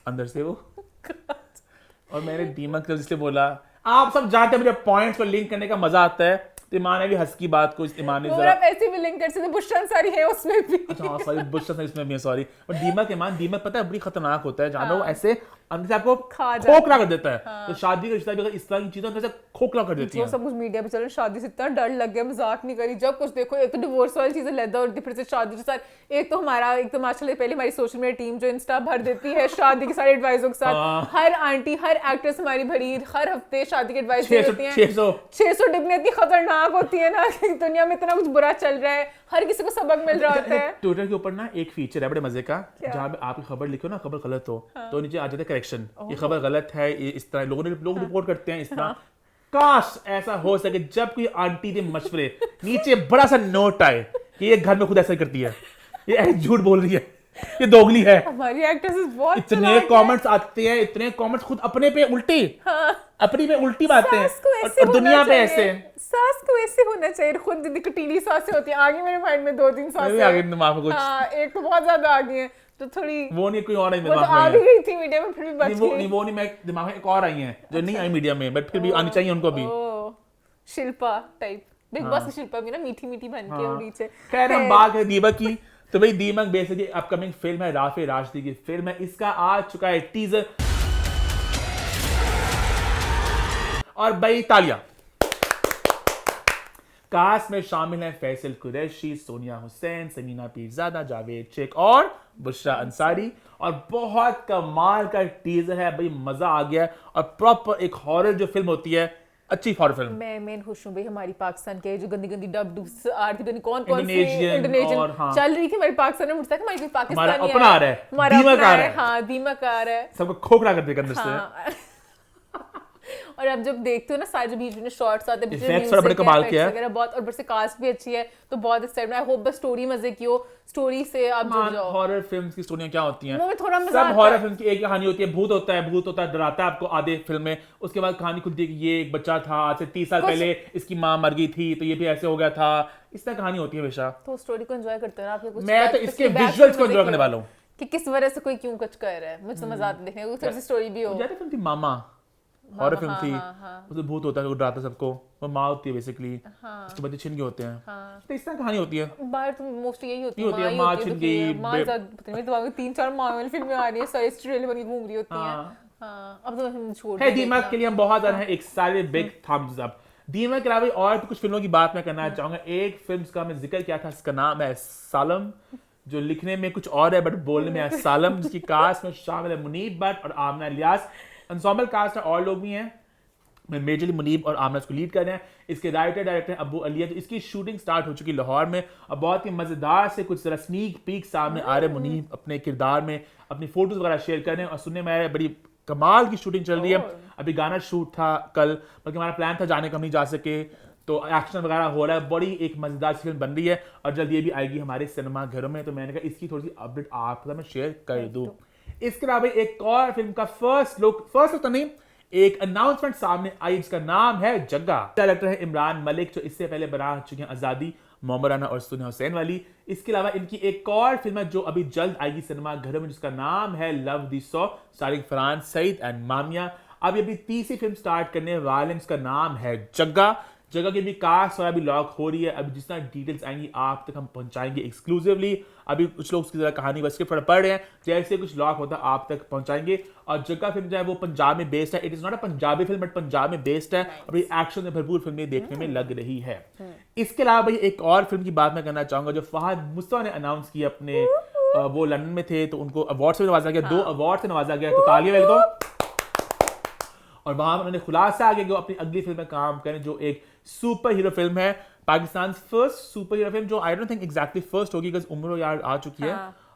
अंदर से वो और मैंने दीमक इसलिए बोला, आप सब जानते हैं मुझे पॉइंट्स को लिंक करने का मजा आता है। तो ईमान ने भी हंस की बात को ईमान ने और आप ऐसे भी लिंक कर सकते, बुशरा अंसारी है उसमें भी। अच्छा सॉरी, बुशरा इसमें भी है, सॉरी। और दीमक ईमान, दीमक पता है बड़ी खतरनाक होता है, जानो वो ऐसे अंदर से आपको खोखला कर देता है। तो शादी का रिश्ता भी अगर इस तरह की चीजें अंदर से खोखला कर देती जो है। सब कुछ मीडिया पे चल रहा है, शादी से इतना डर लग गया, मजाक नहीं करी। जब कुछ देखो, एक तो डिवोर्स वाली चीजें लदा और फिर से शादी के साथ। एक तो माशाल्लाह पहले हमारी सोशल मीडिया टीम जो इंस्टा भर देती है शादी के सारे एडवाइजों के साथ। हर आंटी, हर एक्ट्रेस हमारी भरी हर हफ्ते शादी की एडवाइस देती है। 600 टिप्पणी इतनी खतरनाक होती है ना कि दुनिया में इतना कुछ बुरा चल रहा है, हर किसी को सबक मिल रहा होता है। ट्विटर के ऊपर ना एक फीचर है बड़े मजे का, जहाँ पे आप खबर लिखो ना, खबर गलत हो तो नीचे आ जाता है करेक्शन, ये खबर गलत है, ये इस तरह लोग रिपोर्ट करते हैं इस तरह। काश ऐसा हो सके जब कोई आंटी दे मशवरे नीचे बड़ा सा नोट आए कि ये घर में खुद ऐसा ही करती है, ये ऐसे झूठ बोल रही है, ये दोगली है। हमारी एक्ट्रेसेस बहुत इतने चालाक हैं। कमेंट्स आते हैं, इतने कमेंट्स खुद अपने पे उल्टी, अपनी पे उल्टी बातें हैं सास को ऐसे और दुनिया होना पे ऐसे। चाहिए। सास को ऐसे होना चाहिए, खुद दीदी कटीली सासें होती हैं। आगे मेरे माइंड में 2-3 मैं भी सासें आगे दिमाग में कुछ हाँ, एक तो बहुत ज्यादा आ गई है, तो थोड़ी वो नहीं, कोई और नहीं वो तो दिमाग आ में भी है। गई थी मीडिया में, फिर भी बच नहीं वो गई। नहीं वो नहीं, मैं दिमाग में एक और आई हैं जो नहीं आई मीडिया में, बट फिर भी आनी चाहिए उनको भी। ओ, शिल्पा टाइप, बिग बॉस की शिल्पा भी ना मीठी मीठी बन के और नीचे। खैर हम बात करें दीमक की, तो भाई दीमक बेसिकली अपकमिंग फिल्म है, राफे राशदी की फिल्म है। इसका आ चुका है टीजर और भाई तालियां। कास्ट में शामिल हैं फैसल कुरैशी, सोनिया हुसैन, समीना पीरजादा, जावेद शेख और बुशरा अंसारी। और बहुत कमाल का टीजर है भाई, मजा आ गया। और प्रॉपर एक हॉरर जो फिल्म होती है, अच्छी हॉरर फिल्म। मैं खुश हूँ भाई, हमारी पाकिस्तान के जो गंदी गंदी डब डूब्स आ रही थी, कौन सी इंडोनेशियन इंडोनेशियन और हाँ। चल रही थी हमारे पाकिस्तान में, मुझसे हमारी कोई पाकिस्तानी हमारा अपना आ रहा है, हमारा दीमक अपना आ रहा है। हाँ दीमक आ रहा है। सबको खोखला कर देगा अंदर से। हाँ। और अब जब देखते हो ना सारे जो बीच में शॉर्ट्स आते हैं, बीच में Effects थोड़ा बड़े music कमाल effects के हैं। वगैरह बहुत, और ऊपर से कास्ट भी अच्छी है, तो बहुत एक्साइटेड। आई होप बस स्टोरी मजे की हो, स्टोरी से आप जुड़ जाओ। हॉरर फिल्म्स की स्टोरियां क्या होती हैं? वो में थोड़ा मजा सब आता हॉरर है। फिल्म की एक कहानी होती है, भूत होता है, डराता है आपको आधे फिल्म में। उसके बाद कहानी खुलती है कि ये एक बच्चा था, आज से 30 साल कुछ- पहले इसकी माँ मर गई थी, तो ये भी ऐसे हो गया था। इस तरह कहानी होती है हमेशा। तो स्टोरी को एंजॉय करते हैं ना आप? या कुछ मैं तो back- इसके back विजुअल्स को message एंजॉय की करने हो? वाला हूँ। कि किस वजह से कोई क्यों कुछ कर रहा है, मुझे समझ आता है देखने को, थोड़ी सी स्टोरी भी हो। याद फिल्म थी मामा, हॉरर फिल्म थी, हाँ। उसमें भूत होता है, वो डराता है सबको, वो माँ होती है बेसिकली, उसके बच्चे छिन गए होते हैं। तो इस तरह कहानी होती है। बाहर तो मोस्टली यही होती ये होती है, माँ तो छिन कि गई, माँ ज्यादा पता नहीं, दिमाग में 3-4 माँ वाली फिल्में आ रही है, सारी स्ट्रेल बन के घूम रही होती हैं। हाँ। हाँ, अब तो हम छोड़ है दें दीमक देखना। के लिए हम बहुत ज्यादा हैं, एक सारे बिग थम्स अप। दीमक के अलावा और भी कुछ फिल्मों की बात मैं करना चाहूंगा। एक फिल्म का मैं जिक्र किया था, इसका नाम है सालम, जो लिखने में कुछ और है बट बोलने में है सालम, जिसकी कास्ट में शामिल है मुनीब भट्ट और आमना इलियास। एंसेम्बल कास्ट है और लोग भी हैं, मैं मेजरली मुनीब और आमना इसको लीड कर रहे हैं। इसके डायरेक्टर अबू अलिया। तो इसकी शूटिंग स्टार्ट हो चुकी है लाहौर में, और बहुत ही मजेदार से कुछ जरा स्नीक पीक सामने आ रहे हैं। मुनीब अपने किरदार में अपनी फोटोज वगैरह शेयर कर रहे हैं, और सुनने में आया बड़ी कमाल की शूटिंग चल रही है। अभी गाना शूट था कल, बल्कि हमारा प्लान था जाने का, हम नहीं जा सके, तो एक्शन वगैरह हो रहा है। बड़ी एक मजेदार सी फिल्म बन रही है, और जल्द ये भी आएगी हमारे सिनेमा घरों में। तो मैंने कहा इसकी थोड़ी सी अपडेट आपके साथ मैं शेयर कर दूं। इसके अलावा एक और फिल्म का फर्स्ट लुक तो नहीं, एक अनाउंसमेंट सामने आई, जिसका नाम है जग्गा। डायरेक्टर है इमरान मलिक, जो इससे पहले बना चुके हैं आजादी, मोहम्मद राना और सोनिया हुसैन वाली। इसके अलावा इनकी एक और फिल्म है जो अभी जल्द आएगी सिनेमा घरों में, जिसका नाम है love the 100, starring Farhan Saeed and Mamya. अभी तीसरी फिल्म स्टार्ट करने वाले हैं, जिसका नाम है जग्गा। जगह की भी कास्ट और अभी लॉक हो रही है। अभी जिस तरह डिटेल्स आएंगी आप तक हम पहुंचाएंगे एक्सक्लूसिवली। अभी कुछ लोग उसकी जरा कहानी बस स्क्रिप्ट पढ़ रहे हैं, जैसे कुछ लॉक होता है आप तक पहुंचाएंगे। और जगह फिल्म जो है वो पंजाब में बेस्ड है। It is not a Punjabi film but Punjab में बेस्ड है, और ये एक्शन में भरपूर फिल्में देखने में लग रही है। इसके अलावा भाई एक और फिल्म की बात मैं करना चाहूंगा, जो फहद मुस्तफा ने अनाउंस की अपने वो लंदन में थे, तो उनको अवार्ड से नवाजा गया, 2 अवार्ड से नवाजा गया, तो तालियां बजा दो। और वहां उन्होंने खुलासा आगे अपनी अगली फिल्म में काम करें, जो एक सुपर हीरो फिल्म है, पाकिस्तान फर्स्ट सुपर हीरो फिल्म, जो I don't think exactly first होगी, बिकॉज उम्र यार आ चुकी है।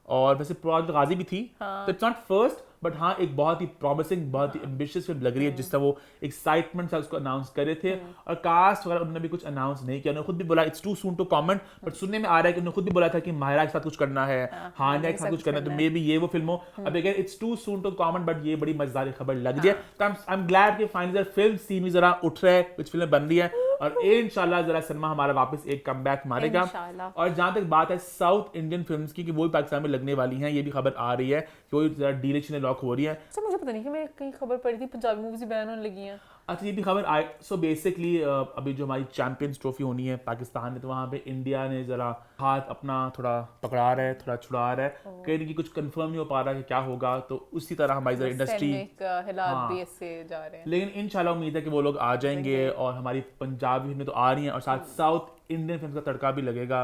और वैसे प्रोजेक्ट गाजी भी थी, तो इट्स नॉट फर्स्ट, बट हाँ एक बहुत ही प्रॉमिसिंग, बहुत ही एम्बिशियस फिल्म लग रही है, जिस तरह वो एक्साइटमेंट से उसको अनाउंस कर रहे थे। और कास्ट वगैरह उन्होंने भी कुछ अनाउंस नहीं किया, उन्होंने खुद भी बोला it's too soon to comment, but सुनने में आ रहा है कि उन्होंने खुद भी बोला था कि माहिरा के साथ कुछ करना है, हानिया के साथ कुछ करना है, तो मे बी ये वो फिल्म हो। अब again it's too soon to comment, but ये बड़ी मजेदार खबर लग रही है। तो आई एम ग्लैड कि फाइनली फिल्म सीन भी जरा उठ रहा है, कुछ फिल्में बन रही है, और इंशाल्लाह जरा सिनेमा हमारा वापस एक कमबैक मारेगा। इंशाल्लाह। और जहां तक बात है साउथ इंडियन फिल्म्स की, कि वो भी पाकिस्तान में लगने वाली हैं, ये भी खबर आ रही है कि वो जरा डील लॉक हो रही है। अच्छा, मुझे पता नहीं कि मैं कहीं खबर पढ़ी थी पंजाबी मूवीज बैन होने लगी हैं। अच्छा, ये भी खबर आई। सो बेसिकली अभी जो हमारी चैंपियंस ट्रॉफी होनी है पाकिस्तान में, तो वहाँ पे इंडिया ने जरा हाथ अपना थोड़ा पकड़ा रहा है, थोड़ा छुड़ा रहा है, कहीं कि कुछ कंफर्म नहीं हो पा रहा है कि क्या होगा। तो उसी तरह हमारी जरा इंडस्ट्री, हालात भी ऐसे जा रहे हैं, लेकिन इंशाल्लाह उम्मीद है कि वो लोग आ जाएंगे, और हमारी पंजाबी फिल्में तो आ रही हैं, और साथ साउथ इंडियन फिल्म का तड़का भी लगेगा,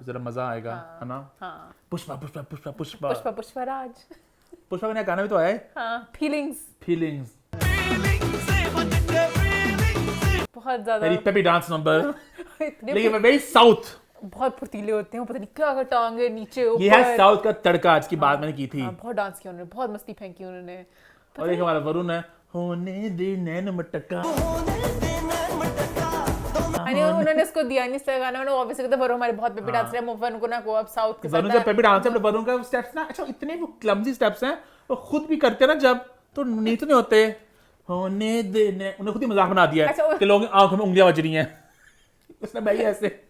जरा मजा आएगा, है ना। पुष्पा पुष्पा पुष्पा पुष्पा पुष्पा पुष्पराज, पुष्पा का नया गाना भी तो आया है, हाँ फीलिंग्स, बहुत ज्यादा वेरी पेपी डांस नंबर, इतने लेकिन वेरी साउथ। बहुत फुर्तीले होते हैं, पता नहीं क्या क्या टांगे नीचे ऊपर। ये है साउथ का तड़का, आज की बात मैंने की थी। हाँ, बहुत डांस किया उन्होंने, बहुत मस्ती फेंकी उन्होंने। और एक हमारा वरुण है, होने दे नैन मटका। उन्होंने उसको दिया नहीं इसका गाना, उन्होंने ऑब्वियसली कहता वरुण हमारे बहुत पेपी डांसर है, वरुण को ना को अब साउथ के साथ वरुण का पेपी डांस है, वरुण का स्टेप्स ना अच्छा इतने वो क्लमजी स्टेप्स हैं, वो खुद भी करते हैं ना जब, तो नीचे नहीं होते। होने दे नैन, उन्हें खुद ही मजाक बना दिया अच्छा, है कि लोगों की आंखों में उंगलियां बज रही हैं। उसने भाई ऐसे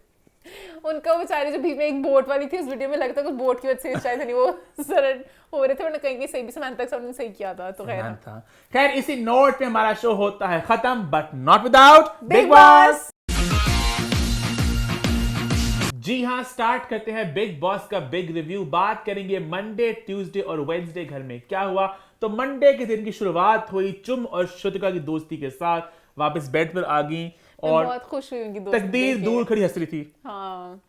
उनका बेचारे जो बीच में एक बोट वाली थी उस वीडियो में लगता है कुछ बोट की वजह से शायद नहीं वो सरल हो रहे थे, वरना कहीं सही भी समांता के उन्होंने सही किया था। तो खैर था। खैर इसी नोट पे हमारा शो होता है खत्म, but not without big boss. जी हाँ, स्टार्ट करते हैं बिग बॉस का बिग रिव्यू। बात करेंगे मंडे, ट्यूसडे और वेडनेसडे घर में क्या हुआ। तो मंडे के दिन की शुरुआत हुई चुम और श्रुतिका की दोस्ती के साथ, वापस बेड पर आ गई और बहुत खुश हुई उनकी दोस्ती तकदीर देख के। दूर खड़ी हंस रही थी। हाँ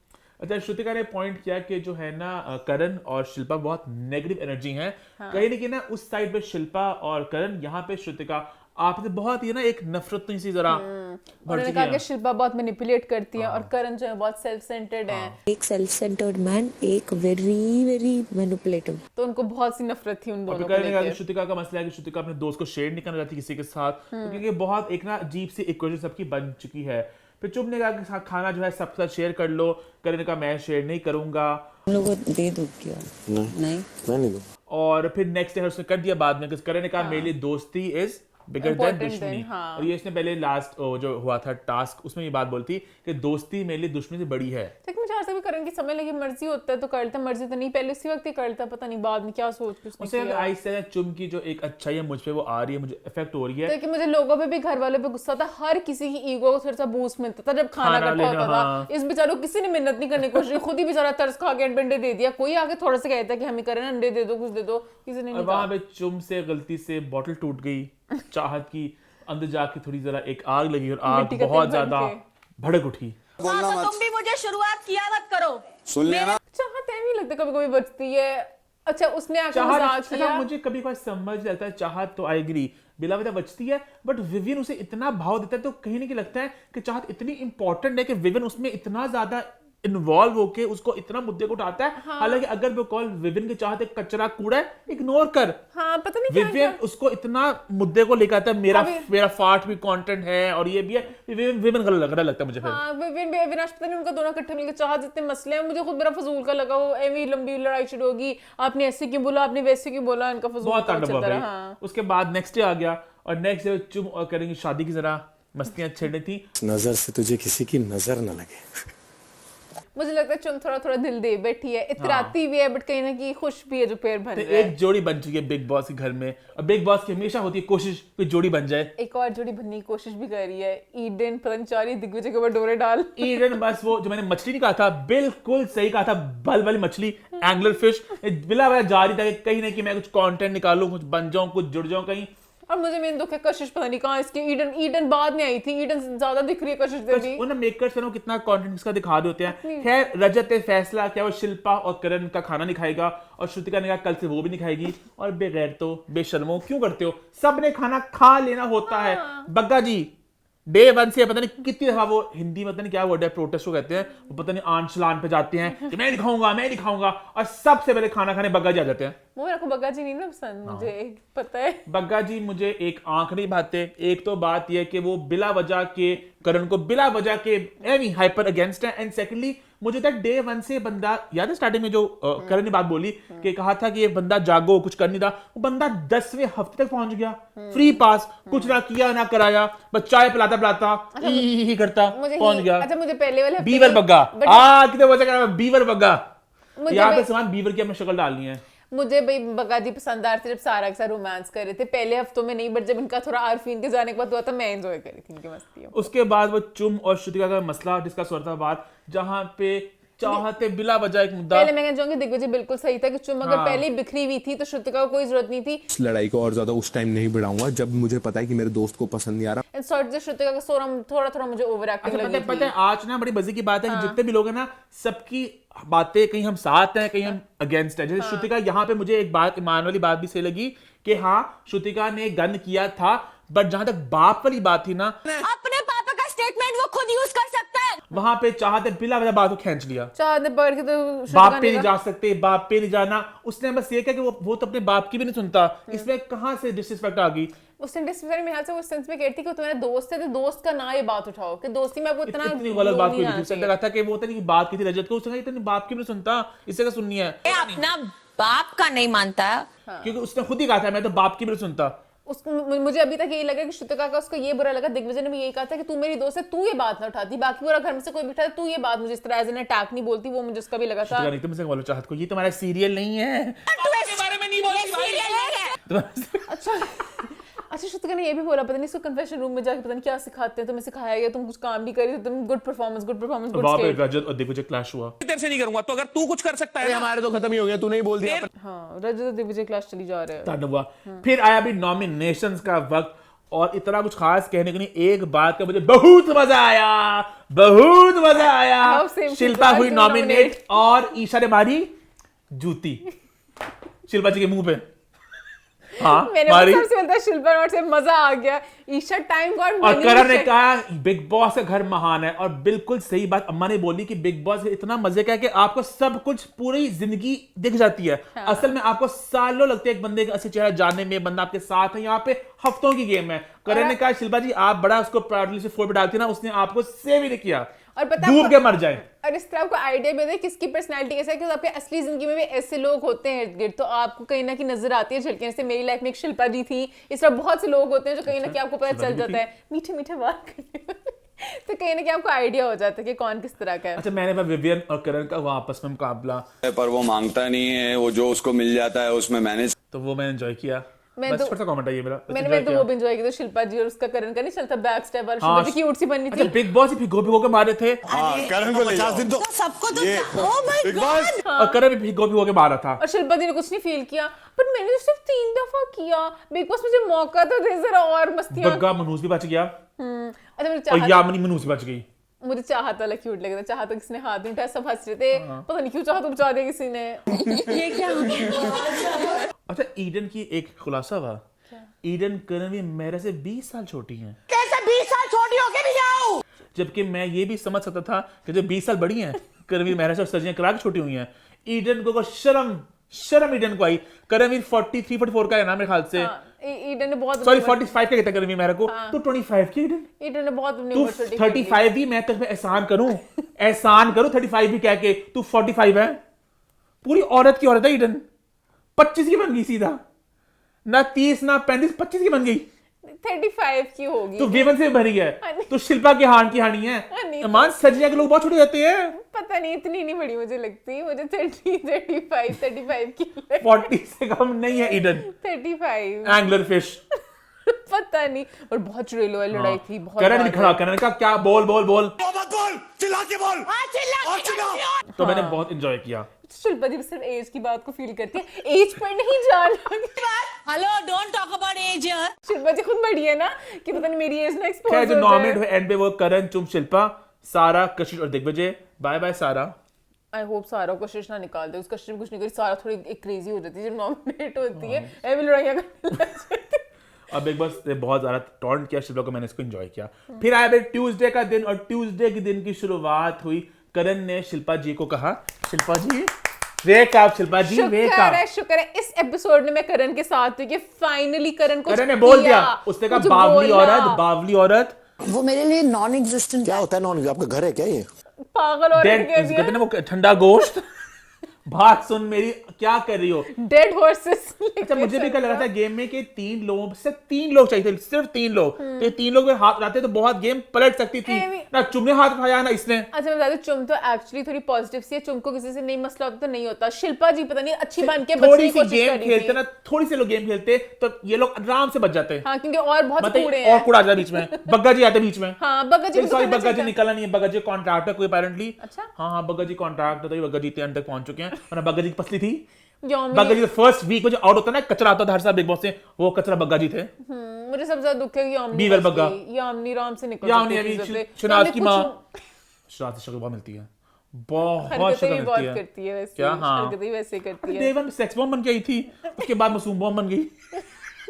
अच्छा, श्रुतिका ने पॉइंट किया कि जो है ना करण और शिल्पा बहुत नेगेटिव एनर्जी हैं। कहीं ना कहीं ना उस साइड पे शिल्पा और करण, यहाँ पे श्रुतिका आपसे बहुत ही ना एक नफरत सी जरा भर उन्होंने चुकी कहा है। कि शिल्पा बहुत मैनिपुलेट करती है और करण जो है बहुत सेल्फ सेंटर्ड है, एक सेल्फ सेंटर्ड मैन, एक वेरी वेरी मैनिपुलेटिव। तो उनको बहुत सी नफरत थी उन और दोनों फिर को कहने का कि लेकर। श्रुतिका का मसला है कि श्रुतिका अपने दोस्त को शेयर नहीं करना चाहती किसी के साथ, क्योंकि बहुत एक ना अजीब सी इक्वेशन सबकी बन चुकी है। फिर चुप ने कहा कि खाना जो है सबके साथ शेयर कर लो, करण का मैं शेयर नहीं करूंगा, हम लोगों को दे दो क्या? नहीं मैं नहीं दूँ। और फिर नेक्स्ट डे उसने कर दिया बाद में, करण ने कहा मेरे लिए दोस्ती इज बिगर देन Important दुश्मनी। than, हाँ। और ये इसने पहले लास्ट जो हुआ था टास्क उसमें ये बात बोलती कि दोस्ती मेरे लिए दुश्मनी से बड़ी है। लेकिन मुझे आज तक भी करण की समय लगी, मर्जी होता है तो करता, मर्जी तो नहीं, पहले उसी वक्त ही करता, पता नहीं बाद में क्या सोच के उसने उसे किया। आहिस्ता चुम की जो एक अच्छाई है मुझ पे वो आ रही है, मुझे इफेक्ट हो रही है। तो कि मुझे लोगों पे भी घर वालों पे गुस्सा था, हर किसी की ईगो को थोड़ा सा बूस्ट मिलता था जब खाना खाना इकट्ठा लेना, होता हाँ। था। इस बेचारे को किसी ने मिन्नत नहीं करने की कोशिश की, खुद ही बेचारा तरस खा के अंडे दे दिया। कोई आके थोड़ा सा कहता है कि हमें करें अंडे दे दो, कुछ दे दो, किसी ने और नहीं वहां कहा। पे चुम से गलती से बॉटल टूट गई, चाहत की अंदर जाके थोड़ी जरा एक आग लगी और आग मिट्टी का बहुत तेल ज्यादा बन भड़क उठी। तुम भी मुझे शुरुआत किया मत करो। सुन लिया ना। चाहत है नहीं लगता कभी कभी बचती है। अच्छा उसने आके चाहत मजाक अच्छा, किया। मुझे कभी कभी समझ लगता है चाहत तो आई एग्री बिला वजह बचती है, बट विवियन उसे इतना भाव देता है तो कहीं ना कहीं लगता है कि चाहत इतनी इंपॉर्टेंट है कि विवियन उसमें इतना ज्यादा इन्वॉल्व होके उसको इतना मुद्दे को उठाता है। हालांकि अगर वो कॉल विवियन के चाहत एक कचरा कूड़ा है, इग्नोर कर। हाँ पता नहीं क्या विवियन उसको इतना मुद्दे को लेकर आता है, मेरा अभी- मेरा फाट भी कंटेंट है और ये भी है। विवियन गलत लगता है मुझे फिर। हाँ विविन भी अविनाश पता नहीं उनका दोनों इकट्ठे मिलकर चाह जितने मसले हैं, मुझे खुद मेरा फजूल का लगा। वो एवी लंबी लड़ाई शुरू होगी, आपने ऐसे क्यों बोला, आपने वैसे क्यों बोला, इनका फजूल बहुत का तांडव चलता हुआ रहा। भाई। हाँ उसके बाद नेक्स्ट डे आ गया और नेक्स्ट डे चुम और करेंगी शादी की जरा मस्तियां छेड़नी थी। नजर से तुझे किसी की नजर न लगे। मुझे लगता है चुम थोड़ा थोड़ा दिल दे बैठी है, इतराती भी है, बट कहीं ना कहीं खुश भी है जो पैर बन तो रहा है। एक जोड़ी बन चुकी है बिग बॉस के घर में, और बिग बॉस की हमेशा होती है कोशिश कोई जोड़ी बन जाए। एक और जोड़ी बनने की कोशिश भी कर रही है, ईडन पता नहीं चारी दिग्विजय के ऊपर डोरे डाल। ईडन बस वो जो मैंने मछली नहीं कहा था, बिल्कुल सही कहा था, बल वाली मछली, एंगलर फिश, बिला वजह जा रही था कि कहीं ना कहीं मैं कुछ कंटेंट निकालूं, कुछ बन जाऊं, कुछ जुड़ जाऊं कहीं। और मुझे मेन दुख है कशिश पता नहीं कहाँ इसकी। ईडन बाद में आई थी, ईडन ज्यादा दिख रही है कशिश से भी। उन्हें मेकर्स ना कितना कंटेंट इसका दिखा रहे होते हैं। खैर रजत ने फैसला किया वो शिल्पा और करण का खाना नहीं खाएगा, और श्रुतिका ने कहा कल से वो भी नहीं खाएगी। और बेगैर तो बेशर्मो क्यों करते हो, सबने खाना खा लेना होता है। बग्गा जी डे 1 से पता नहीं कितनी दफा वो हिंदी पता नहीं क्या वर्ड है, प्रोटेस्ट को कहते हैं, वो पता नहीं आन चलान पे जाते हैं कि मैं नहीं खाऊंगा मैं नहीं खाऊंगा, और सबसे पहले खाना खाने बग्गा जी आ जाते हैं। वो मेरे को बग्गा जी नहीं ना पसंद, मुझे पता है। बग्गा जी मुझे एक आंख नहीं भाते। एक तो बात यह कि वो बिला वजह के करण को बिला वजह के एवी हाइपर अगेंस्ट है, एंड सेकंडली मुझे तक डे 1 से बंदा याद है स्टार्टिंग में जो करण ने बात बोली कि कहा था कि ये बंदा जागो कुछ कर नहीं रहा, वो बंदा 10वें हफ्ते तक पहुंच गया, फ्री पास, कुछ ना किया ना कराया, बस चाय पिलाता पिलाता ही करता मुझे पहुंच गया। अच्छा मुझे पहले वाले हफ्ते बीवर की- बग्गा but कितने वजह बीवर बग्गा, मुझे यहाँ पे भाई- समान बीवर की हमने शक्ल डालनी है। मुझे भाई बग्गा जी पसंद आ रहे थे जब सारा के साथ रोमांस कर रहे थे, पहले हफ्तों में नहीं, बट जब इनका थोड़ा आरफीन के जाने के बाद हुआ था, मैं एंजॉय कर रही थी इनकी मस्ती। उसके बाद वो चुम और श्रुतिका का मसला डिस्कस हो रहा था बात, जहां पे चाहते बिला वजह एक मुद्दा। पहले मैं कहना चाहूंगी दिग्विजय बिल्कुल सही था कि चुम अगर हाँ। पहले ही बिखरी हुई थी तो श्रुतिका को कोई जरूरत नहीं थी। इस लड़ाई को और ज्यादा उस टाइम नहीं बढ़ाऊंगा जब मुझे पता है कि मेरे दोस्त को पसंद नहीं आ रहा। एंड सॉर्ट श्रुतिका का सोरा थोड़ा थोड़ा मुझे ओवर एक्टिंग अच्छा लगी पता है थी। आज ना बड़ी मजे की बात है कि जितने भी लोग हैं ना सबकी बातें कहीं हम साथ हैं कहीं हम अगेंस्ट हैं। जैसे श्रुतिका यहाँ पे मुझे एक बात ईमान वाली बात भी सही लगी कि हाँ श्रुतिका ने गन किया था, बट जहां तक बाप वाली बात थी ना, अपने पापा का स्टेटमेंट वो खुद यूज कर सकता है। वहां पे चाहते बिला वजह बात को खींच लिया। चाहते पकड़ के तो बाप श्रुतिका पे ने नहीं कहा- जा सकते, बाप पे नहीं जाना। उसने बस ये कहा कि वो तो अपने बाप की भी नहीं सुनता, इसमें कहां से डिसरिस्पेक्ट आ गई। उसने डिस्कशन में ख्याल से उस सेंस में कहती थी कि तुम्हारे दोस्त है तो दोस्त का ना ये बात उठाओ कि दोस्ती में आपको इतना इतनी गलत बात नहीं कोई आना नहीं चाहिए। कहा था कि वो होता नहीं कि बात की थी रजत को, उसने कहा इतनी बाप की भी नहीं सुनता, इससे क्या सुननी है, अपना बाप का नहीं मानता। क्योंकि उसने खुद ही कहा था मैं तो बाप की भी नहीं सुनता। मुझे अभी तक यही लगा कि श्रुतिका का उसको ये बुरा लगा, दिग्विजय ने भी यही कहा था कि तू मेरी दोस्त है, तू ये बात ना उठाती, बाकी पूरा घर में से कोई बिठा तू ये बात मुझे इस तरह एज एन अटैक नहीं बोलती, वो मुझे उसका भी लगा था। नहीं तो मुझसे बोलो चाहत को ये तुम्हारा सीरियल नहीं है। अच्छा श्रुतिका ने ये भी बोला पता नहीं इसको कन्फेशन रूम में जाके पता नहीं क्या सिखाते हैं, तुम्हें सिखाया गया तुम कुछ काम नहीं करी, तुम गुड परफॉर्मेंस गुड वहां पे रजत और दिग्विजय क्लैश हुआ। तेरे से नहीं करूंगा, तो अगर तू कुछ कर सकता है हमारे तो खत्म ही हो गया, तू नहीं बोल दिया। हाँ रजत और दिग्विजय क्लास चली जा रहे हैं। हुआ। फिर आया भी नॉमिनेशंस का वक्त और इतना कुछ खास कहने को नहीं, एक बात का मुझे बहुत मजा आया, बहुत मजा आया। हाँ, same शिल्पा हुई to नॉमिनेट और ईशा ने मारी जूती शिल्पा जी के मुंह पे। हाँ मैंने मारी। सबसे बोलता शिल्पा नोट से मजा आ गया, ईशा टाइम गॉड। और करण ने कहा बिग बॉस का घर महान है, और बिल्कुल सही बात अम्मा ने बोली कि बिग बॉस इतना मजे का है कि आपको सब कुछ पूरी जिंदगी दिख जाती है। हाँ। असल में आपको सालों लगते हैं एक बंदे का असली चेहरा जानने में, बंदा आपके साथ है, यहाँ पे हफ्तों की गेम है। करण ने कहा शिल्पा जी आप बड़ा उसको प्रायोरिटी से 4 पे डालती ना, उसने आपको सेव ही नहीं किया, और पता डूब के मर जाए। और इस तरह आपको आइडिया भी होता है किसकी पर्सनालिटी कैसा है, क्योंकि आपके असली जिंदगी में भी ऐसे लोग होते हैं इर्द गिर्द, तो आपको कहीं ना कहीं नजर आती है झलकियां। जैसे मेरी लाइफ में एक शिल्पा जी थी, इस तरह बहुत से लोग होते हैं जो कहीं ना कहीं आपको पता चल जाता है, मीठे मीठे बात करने तो कहीं ना कहीं आपको आइडिया हो जाता है कि कौन किस तरह का है। अच्छा मैंने विवियन और करण का वो आपस में मुकाबला, पर वो मांगता नहीं है, वो जो उसको मिल जाता है उसमें मैनेज। तो वो मैंने एंजॉय किया। बस तो- छोटा सा कमेंट है ये मेरा, बस मैंने enjoy तो किया। वो भी एंजॉय किया, तो शिल्पा जी और उसका करण का नहीं चलता बैक स्टेप वाला, हाँ, शिल्पा जी क्यूट सी बननी अच्छा थी। बिग बॉस ही भिगो भिगो के मारे थे करण को 50 दिन तो सबको तो ओह माय गॉड। और करण भी भिगो भिगो के मारा था। और शिल्पा जी ने कुछ नहीं फील किया, पर मैंने तो सिर्फ 3 दफा किया। बिग बॉस मुझे मौका तो दे जरा और मस्तियां। बग्गा मनहूस भी बच गया अच्छा मुझे और चाहत, यामिनी मनहूस भी बच गई। मुझे चाहत वाला क्यूट लग रहा था, चाहत तो किसने हाथ नहीं उठाया, सब हंस रहे थे, पता नहीं क्यों चाहत बचा दिया किसी ने। ये क्या हो गया? अच्छा ईडन की एक खुलासा हुआ, ईडन करण मेरे से 20 साल छोटी हैं, कैसे 20 साल छोटी होके भी जाऊं? जबकि मैं ये भी समझ सकता था कि जो 20 साल बड़ी हैं करणवीर मेरे से सर्जियां करा के छोटी हुई हैं। ईडन को शर्म ईडन को आई। करणवीर 43-44 का है ना मेरे ख्याल से, ईडन ने बहुत सॉरी 45 का कहता है करणवीर मेरे को, तो 25 की ईडन, ईडन ने बहुत अपनी तू उम्र छोटी कर दी। 35 भी मैं तुझ पे एहसान करूं 35 भी कह के, तू 45 है, पूरी औरत की औरत है ईडन, 25 की बन गई सीधा, ना 30 ना 35, 25 की बन गई। 35 की होगी। तो वेवन से भरी है, तो शिल्पा की हान की हानी है। नहीं, ईमान सजिया के लोग बहुत छोटे रहते हैं, पता नहीं इतनी नहीं बड़ी मुझे लगती, मुझे 35 की 40 से कम नहीं है ईडन। 35 angler fish. पता नहीं, और बहुत चुड़ैलों वाली लड़ाई थी, बहुत करण भी ज्यादा। खड़ा, करण का क्या बोल चिल्ला के बोल। तो मैंने बहुत एंजॉय किया। शिल्पा जी सिर्फ एज की बात को फील करती है, एज पर नहीं जाना। Hello don't talk about age here. Shilpa ji खुद बड़ी है ना कि पता नहीं मेरी एज ना एक्सपोज खैर हो जो जाए। नॉमिनेट हुए एंड पे वो करण, चुम, शिल्पा, सारा, कशिश और दिग्विजय। बाय बाय सारा। आई होप सारा कोशिश ना निकाल दे, उसका कुछ नहीं करी, सारा थोड़ी एक क्रेजी हो जाती है जब नॉमिनेट होती है, ऐ भी लड़ाइयां करने लग जाती है। और बिग बॉस ने बहुत ज्यादा टॉन्ट किया शिल्पा को, मैंने इसको एंजॉय किया। फिर आया ट्यूसडे का दिन, और ट्यूसडे के दिन की शुरुआत हुई, करण ने शिल्पा जी को कहा, शिल्पा जी वेक अप, शिल्पा जी वेक अप। शुक्र है इस एपिसोड में मैं करण के साथ हुई कि फाइनली करण को करण ने बोल दिया, उसने कहा बावली औरत। वो मेरे लिए नॉन एग्जिस्टेंट क्या होता है नॉन, आपका घर है क्या ये? पागल औरत डेड, कह कहते दिया, हैं ना वो ठंडा गोश्त। बात सुन मेरी, क्या कर रही हो? Dead horses. अच्छा मुझे भी क्या लगा था गेम में कि 3 लोग, सिर्फ 3 लोग चाहिए थे, सिर्फ 3 लोग, तो ये 3 लोग हाथ लाते तो बहुत गेम पलट सकती थी। ना चुम ने हाथ उठाया ना इसने। अच्छा मैं बता दूं, चुम तो एक्चुअली थोड़ी पॉजिटिव सी है, चुम को किसी से नहीं मसला होता तो नहीं होता। शिल्पा जी पता नहीं अच्छी बन के बचने थोड़ी की सी कोशिश गेम कर रही खेलते थी। ना, थोड़ी सी लोग गेम खेलते तो ये लोग आराम से बच जाते। हाँ क्योंकि और बहुत मतलब कूड़े और हैं। कूड़ा आ जाता बीच में, बग्गा जी आते बीच में। हाँ बग्गा जी को तो सॉरी करना बग्गा जी चाहिए था। निकला नहीं है, बग्गा जी कॉन्ट्रैक्टर कोई अपेरेंटली। अच्छा। हाँ बग्गा जी कॉन्ट्रैक्टर था, बग्गा जी एंड तक पहुंच चुके हैं, वरना बग्गा जी की पसली थी। यामिनी- बग्गा जी फर्स्ट वीक में जो आउट होता है ना, कचरा आता था हर साल बिग बॉस से, वो कचरा बग्गा जी थे। मुझे सबसे ज्यादा दुख है कि यामिनी बीवर बच बग्गा। गई। यामिनी राम से निकल यामिनी सकती अभी थी सबसे। शनाज यामिनी की कुछ माँ, शनाज से शक्ल बहुत मिलती है, बहुत हरकतें शक्ल भी मिलती बहुत है। करती है वैसे। क्या? हाँ। हरकतें वैसे करती है। देवन सेक्स बॉम्ब बन के आई थी, उसके बाद मासूम बॉम्ब बन गई।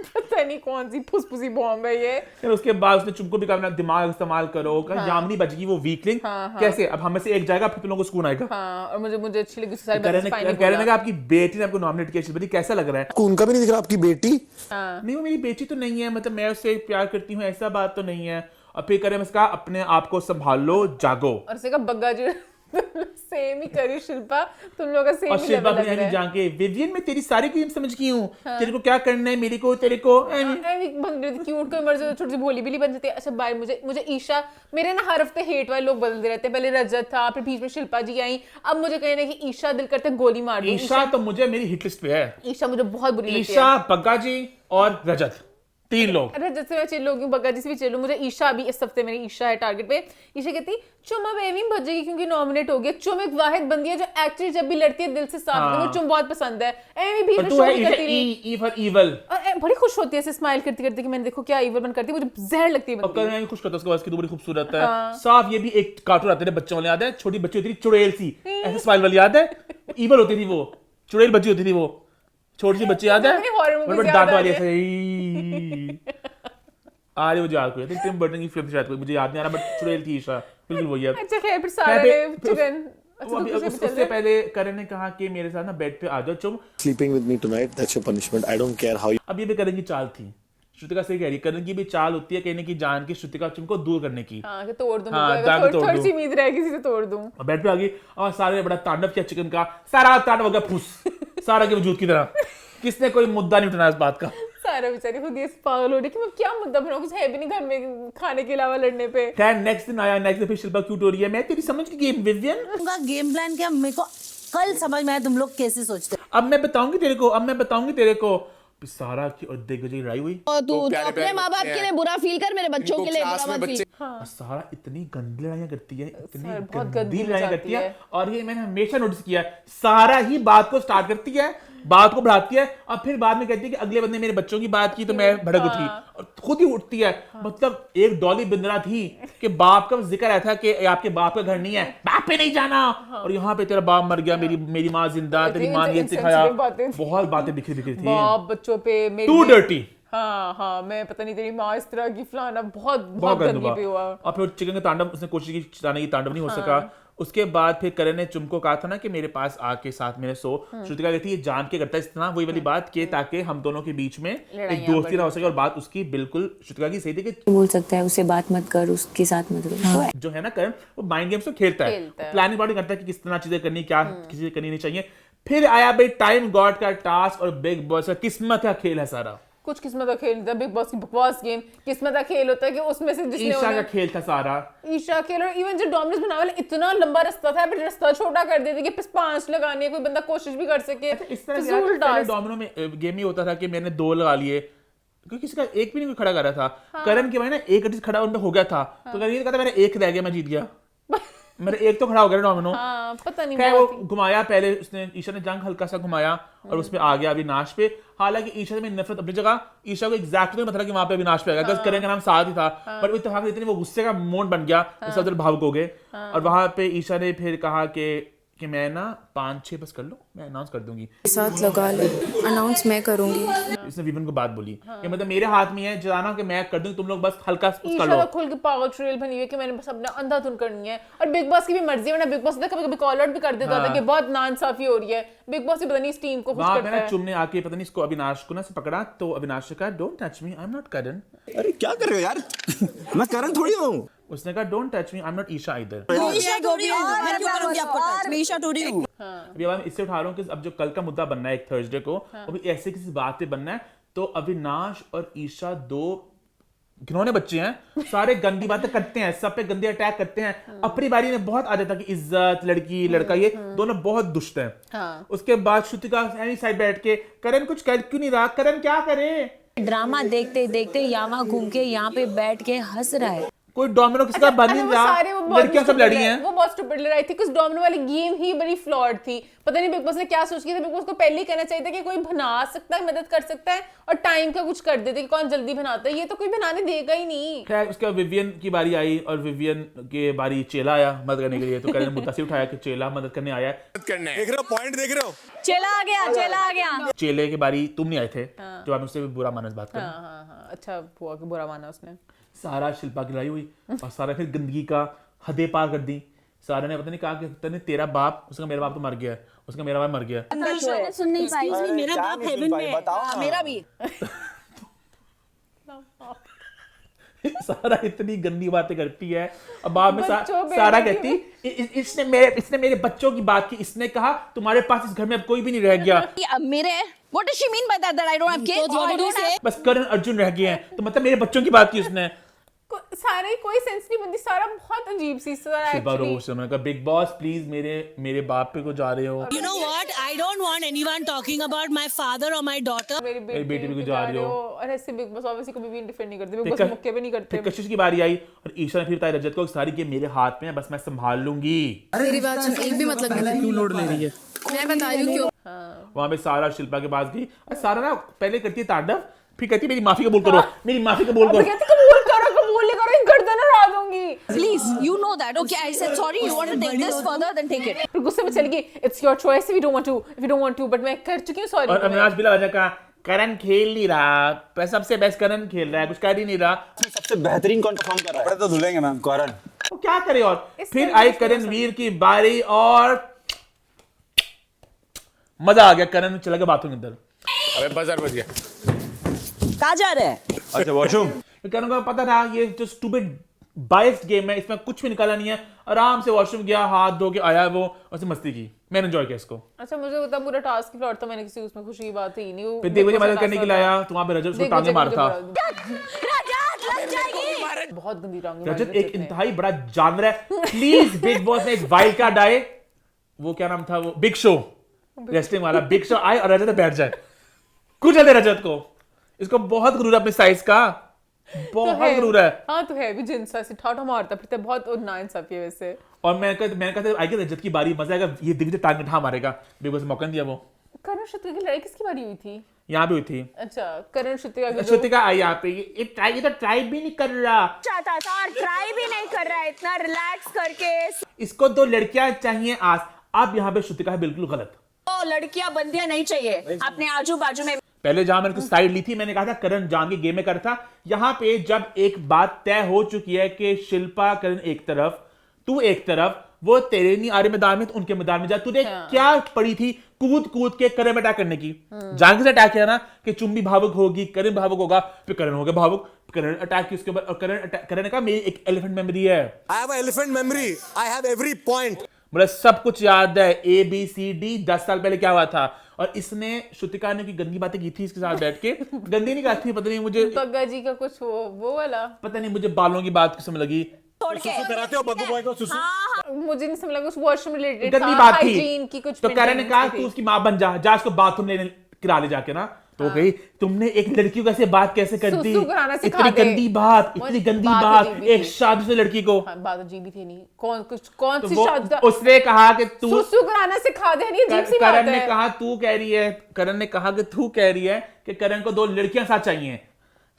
पता नहीं कौन सी फुसफुसी बॉम्ब है ये। फिर उसके बाद उसने चुमको भी कहा अपना दिमाग इस्तेमाल करो, कहा यामिनी बचेगी वो वीकलिंग, कैसे अब हमें से एक जाएगा फिर तुम लोगों को सुकून आएगा। हाँ, और मुझे अच्छी लगी सारी कह रहे हैं कि आपकी बेटी ने आपको नॉमिनेट किया, शिल्पा दी कैसा लग रहा है? उनका भी नहीं दिख रहा आपकी बेटी? नहीं वो मेरी बेटी तो नहीं है, मतलब मैं उससे प्यार करती हूँ ऐसा बात तो नहीं है। और फिर करें उसका अपने आप को संभाल लो, जागो। और उसने कहा बग्गा जी सेम ही करी शिल्पा, तुम लोगों का सेम और ही शिल्पा लेवल लग अपनी रहा है। जाके विवियन मैं तेरी सारी गेम समझ गई हूँ, तेरे को क्या करना है, मेरे को तेरे को क्यूट कोई मर्जी छोटी सी भोली बिली बन जाती है। अच्छा बाय, मुझे ईशा, मेरे ना हर हफ्ते हेट वाले लोग बदलते रहते हैं। पहले रजत था, फिर बीच में शिल्पा जी आई, अब मुझे कहना है कि ईशा दिल करते गोली मार दूं। ईशा तो मुझे मेरी हिट लिस्ट पे है। ईशा मुझे बहुत बुरी लगती है। ईशा, बग्गा जी और रजत, 3 लोग। रजत से मैं चिल होगी, बग्गा जी से भी चिल हूं। मुझे ईशा अभी इस हफ्ते मेरी ईशा है टारगेट पे। ईशा कहती चुम अब एवी बजेगी क्योंकि नॉमिनेट हो गया। चुम एक वाहिद बंदी है जो एक्चुअली जब भी लड़ती है दिल से साफ होती है। मुझे चुम बहुत पसंद है। एवी बीच में शो करती रही, ई फॉर इवल, और बड़ी खुश होती है ऐसे स्माइल करती करती कि मैंने देखो क्या इवल बन करती है। मुझे जहर लगती है और बंदी। करें खुश करता है उसके बाद, की बड़ी खूबसूरत है साफ। ये भी एक कार्टून आते थे बच्चों वाले, याद है? छोटी बच्ची होती थी चुड़ैल सी, ऐसे स्माइल वाली, याद है? इवल होती थी वो, चुड़ैल बच्ची होती थी वो, छोटी सी बच्ची, याद है? बड़े दांत वाली ऐसे आ रही, मुझे याद कोई टिम बर्टन की फिल्म शायद कोई, मुझे याद नहीं आ रहा, बट चुड़ैल थी ईशा, बिल्कुल वही है। अच्छा खैर, फिर सारा ने चिकन। उससे पहले करण ने कहा कि मेरे साथ ना बेड पे आ जाओ चुम, sleeping with me tonight, that's your punishment, I don't care how. अब ये भी करण की चाल थी, श्रुतिका सही कह रही है, करण की भी चाल होती है कहने की जान की श्रुतिका चुम को दूर करने की। हाँ, कि तोड़ दूं, तोड़ थोड़ी सी उम्मीद रहे किसी से तोड़ दूं। और बेड पे आ गई और सारे ने बड़ा तांडव किया चिकन का, सारा तांडव हो गया फूस सारा के वजूद की तरह। किसने कोई मुद्दा नहीं उठाया इस बात का। सारा बेचारी खुद ही पागल हो रही कि मैं क्या मुद्दा बनाऊं, कुछ है भी नहीं घर में खाने के अलावा लड़ने पे। खैर नेक्स्ट दिन आया, नेक्स्ट दिन फिर शिल्पा क्यूट हो रही है, मैं तेरी समझ की गेम विवियन। उनका गेम प्लान क्या मेरे को कल समझ में आया, तुम लोग कैसे सोचते हो। अब मैं बताऊंगी तेरे को, सारा की और देख बजे लड़ाई हुई। तू अपने माँ बाप के लिए बुरा फील कर, मेरे बच्चों के लिए बुरा मत फील। और सारा इतनी गंदी लड़ाइयां करती है, इतनी बहुत गंदी लड़ाइयां करती है। और ये मैंने हमेशा नोटिस किया है, सारा ही बात को स्टार्ट करती है, बात को बढ़ाती है, और फिर बाद में कहती है कि अगले बंदे मेरे बच्चों की बात की तो मैं भड़क उठी, और खुद ही उठती है। मतलब एक डॉली बिंद्रा थी कि बाप का जिक्र आया था कि आपके बाप का घर नहीं है, बाप पे नहीं जाना, और यहाँ पे तेरा बाप मर गया, मेरी माँ जिंदा, तेरी माँ ने ये सिखाया, बहुत बातें बिखरी थी बाप बच्चों पे टू डर्टी। हाँ, मैं पता नहीं तेरी माँ इस तरह की फलाना, बहुत गंदी पे हुआ। और फिर चिकन का तांडव उसने कोशिश की चिताने की, तांडव नहीं हो सका। उसके बाद फिर करण ने चुम को कहा था ना कि मेरे पास आके साथ मेरे सो। श्रुतिका कहती है जान के करता है इस तरह, वही वाली बात कि ताकि हम दोनों के बीच में एक दोस्ती ना हो सके। और बात उसकी बिल्कुल श्रुतिका की सही थी कि बोल सकता है उससे बात मत कर, उसके साथ मत रहो। जो है ना करण, वो माइंड गेम्स तो खेलता है, प्लानिंग बॉडी करता है कि किस तरह चीजें करनी, क्या किसी करनी नहीं चाहिए। फिर आया भाई टाइम गॉड का टास्क और बिग बॉस का किस्मत का खेल है सारा। कुछ किस्मत का खेल था, बिग बॉस की बकवास गेम किस्मत का खेल होता है कि उसमें से जिसने ईशा का खेल था सारा, ईशा खेल। और इवन जो डोमिनोज बनाने वाला इतना लंबा रास्ता था, बट रास्ता छोटा कर देते कि 5 लगाने, कोई बंदा कोशिश भी कर सके। इस तरह डोमिनो में गेम ही होता था कि मैंने 2 लगा लिए, क्योंकि किसी का एक भी नहीं खड़ा कर रहा था। करण के भाई ना एक एटलीस्ट खड़ा उनका हो गया था, तो करण ये कहता मेरा एक रह गया, मैं जीत गया, मेरा एक तो खड़ा हो गया डोमिनो। पता नहीं वो घुमाया पहले उसने, ईशा ने जंग हल्का सा घुमाया और उसमें आ गया अविनाश पे। हालांकि ईशा से मेरी नफरत अपनी जगह, ईशा को एग्जैक्टली नहीं पता था कि वहां पे अविनाश पे आएगा, बिकॉज़ करण का नाम साथ ही था, पर वो इत्तेफाक इतनी वो गुस्से का मोड बन गया, सब जन भावुक हो गए। और वहां पे ईशा ने फिर कहा कि मैं ना 5-6 बस कर लो, मैं अनाउंस कर दूंगी, साथ लगा ले, अनाउंस मैं करूंगी। इसने विवन को बात बोली कि मतलब मेरे हाथ में है जाना कि मैं कर दूंगी, तुम लोग बस हल्का कर लो। ईशा खुल के पागल ट्रेल बनी हुई है कि मैंने बस अपना अंधाधुन करनी है। और बिग बॉस की भी मर्जी है, वरना बिग बॉस कभी कभी कॉल आउट भी कर देता था कि बहुत नाइंसाफी हो रही है। बिग बॉस ही पता नहीं इस टीम को खुश करता है। चुम ने आके पता नहीं इसको अविनाश को ना से पकड़ा, तो अविनाश ने कहा don't touch me, I am not Karan. अरे क्या कर रहे हो यार मैं करण थोड़ी हूँ। उसने कहा don't touch me, I am not Isha either. अभी अब इससे उठा रहा हूँ कि अब जो कल का मुद्दा बनना है एक थर्सडे को, अभी ऐसे किसी बात पे बनना है, तो अविनाश और ईशा 2 घिनौने बच्चे हैं, सारे गंदी बातें करते हैं, सब पे गंदे अटैक करते हैं। अपनी बारी में बहुत आ जाता कि इज्जत, लड़की लड़का, ये दोनों बहुत दुष्ट हैं। उसके बाद श्रुतिका एनी साइड बैठ के करण कुछ कर क्यों नहीं रहा, करण क्या करे। ड्रामा देखते देखते यहाँ घूम के यहाँ पे बैठ के हंस रहा है। कोई डोमिनो किसका बन अरे नहीं वो रहा, सारे वो बहुत लड़कियां सब stupid लड़ी है, हैं। वो बहुत स्टूपिड लड़ाई थी, कुछ डोमिनो वाली गेम ही बड़ी फ्लॉड थी। पता नहीं बिग बॉस ने क्या सोच के, बिग बॉस को पहले ही कहना चाहिए था कि कोई बना सकता है, मदद कर सकता है, और टाइम का कुछ कर देते कि कौन जल्दी बनाता है। ये तो कोई बनाने देगा ही नहीं। खैर उसके बाद विवियन की बारी आई और विवियन के बारी चेला आया मदद करने के लिए, तो करण ने मुद्दा से उठाया कि चेला मदद करने आया है। देख रहे हो पॉइंट, देख रहे हो? चला आ गया, चला आ गया। चेले की बारी तुम नहीं आए थे, जो आप मुझसे भी बुरा माना इस बात का। हाँ, अच्छा हुआ कि बुरा माना उसने। सारा शिल्पा की लड़ाई हुई और सारा फिर गंदगी का हदें पार कर दी। सारा ने पता नहीं कहा कि पता नहीं तेरा बाप, उसका मेरा बाप तो मर गया है, उसका मेरा बाप मर गया है। सुन नहीं पाई, मेरा बाप हेवन में है, मेरा भी। सारा इतनी गंदी बातें करती है। अब बाद में बच्चों पे सारा लगी कहती इसने मेरे बच्चों की बात की, इसने कहा तुम्हारे पास इस घर में अब कोई भी नहीं रह गया, मेरे What does she mean by that I don't have kids? What do you say? बस करण अर्जुन रह गए हैं। तो मतलब मेरे बच्चों की बात की उसने। सारा ही कोई सेंस नहीं बनती, सारा बहुत अजीब सी सारा शिल्पा एक्चुअली। रोज मैंने कहा बिग बॉस प्लीज मेरे बाप पे को जा रहे हो, You know what? I don't want anyone talking about my father or my daughter. मेरी बेटी भी गुजार रहे हो। और ऐसे बिग बॉस ऑब्वियसली कभी भी डिफेंड नहीं करते, बिग बॉस मुक्के भी नहीं करते। फिर कशिश की बारी आई और ईशा ने फिर बताया रजत को सारी गेम मेरे हाथ में है, बस मैं संभाल लूंगी। मेरी बात सुन, एक भी मतलब नहीं। क्यों लोड ले रही है? मैं बता रही हूँ क्यों। वहां पे सारा शिल्पा के पास गई और सारा ना पहले करती है तांडव, फिर कहती है मेरी माफी कबूल करो, मेरी माफी कबूल अब करो। कहती कबूल नहीं करो, एक गर्दन उड़ा दूंगी। Please, you know that. Okay, I said sorry. You want to take this further? Then take it. फिर गुस्से में चली गई, it's your choice if you don't want to, but मैं कर चुकी हूं, सॉरी। और अविनाश बिला वजह का करण खेल नहीं रहा, सबसे बेस्ट करण खेल रहा है, कुछ कर ही नहीं रहा। सबसे बेहतरीन कौन परफॉर्म कर रहा है? तो धुलेंगे मैम करण। तो क्या करे। और फिर आई करण वीर की बारी और मजा आ गया। करण चला गया बाथरूम के अंदर। अबे बजर बज गया। कहाँ जा रहे हैं? अच्छा वॉशरूम। करण को पता था ये जो स्टूपिड बाइस्ड गेम है, इसमें कुछ भी निकाला नहीं है। आराम से वॉशरूम गया, हाथ धो के आया वो, और से मस्ती की। मैंने एंजॉय किया इसको। अच्छा, मुझे उतना पूरा टास्क की फ्लॉट तो मैंने किसी उसमें खुशी की बात ही नहीं। फिर देख मुझे मदद करने के लिए आया, तो वहां पे रजत उसको टांगे मारा था। बहुत गंदी टांगे रजत एक इंतहाई बड़ा जानवर है। प्लीज बिग बॉस ने एक वाइल्ड कार्ड आए, वो क्या नाम था वो, बिग शो, रेस्लिंग वाला बिग शो आए और रजत बैठ जाए, कुछ दे रजत को। इसको बहुत गुरूर है अपने साइज का, बहुत गुरूर है। हाँ तो है भी, जिनसा से ठाठा मारता फिरता, बहुत नाइंसाफी है वैसे। और मैं कहता आई रजत की बारी, मजा आएगा, ये दिव्य टांग उठा मारेगा। बिग बॉस ने मौका नहीं दिया। वो करण श्रुतिका की लड़ाई किसकी बारी हुई थी? यहाँ भी हुई थी। अच्छा, करण श्रुतिका आई यहाँ पे, ये तो ट्राई भी नहीं कर रहा, चाहता था और ट्राई भी नहीं कर रहा है इतना रिलैक्स करके। इसको 2 लड़कियां चाहिए आज। अब यहाँ पे श्रुतिका है बिल्कुल गलत। तो लड़कियां बंदियां नहीं चाहिए अपने आजू बाजू में। पहले जहां मैंने कुछ साइड ली थी, मैंने कहा था करण जान के गेम में करता। यहाँ पे जब एक बात तय हो चुकी है कि शिल्पा करण एक तरफ, तू एक तरफ, वो तेरे नहीं आ रहे मैदान में तो उनके मैदान में जा। तुझे क्या पड़ी थी कूद कूद के करण अटैक करने की? जान के अटैक किया ना कि चुम्बी भावुक होगी, करण भावुक होगा, फिर करण हो गया भावुक, करण अटैक की उसके ऊपर। और करण ने कहा मेरी एक एलिफेंट मेमोरी है, I have an elephant memory. I have every point. मुझे सब कुछ याद है, ABCD 10 साल पहले क्या हुआ था। और इसने श्रुतिका ने की गंदी बातें की थी इसके साथ बैठ के, गंदी नहीं कही थी, पता नहीं मुझे बग्गा जी का कुछ वो वाला, पता नहीं मुझे बालों की बात किस्म लगी। सुसु कराते हो बग्गू बॉय को? सुसु मुझे नहीं समझ लगा कुछ वॉशरूम रिलेटेड गंदी बात थी। हाइजीन की कुछ। तो करण ने कहा तू उसकी माँ बन जा उसको बाथरूम लेने करा ले जाके ना। तो गई, तुमने एक लड़की को कैसे बात कैसे कर दी? इतनी गंदी बात, इतनी गंदी बात एक शादीशुदा लड़की को। बात अजीब ही थी नहीं, कौन तो सी शादीशुदा? उसने कहा कि तू सुसु कराना सिखा दे, नहीं अजीब सी बात है। करण ने कहा तू कह रही है, करण ने कहा कि तू कह रही है कि करण को 2 लड़कियां साथ चाहिए।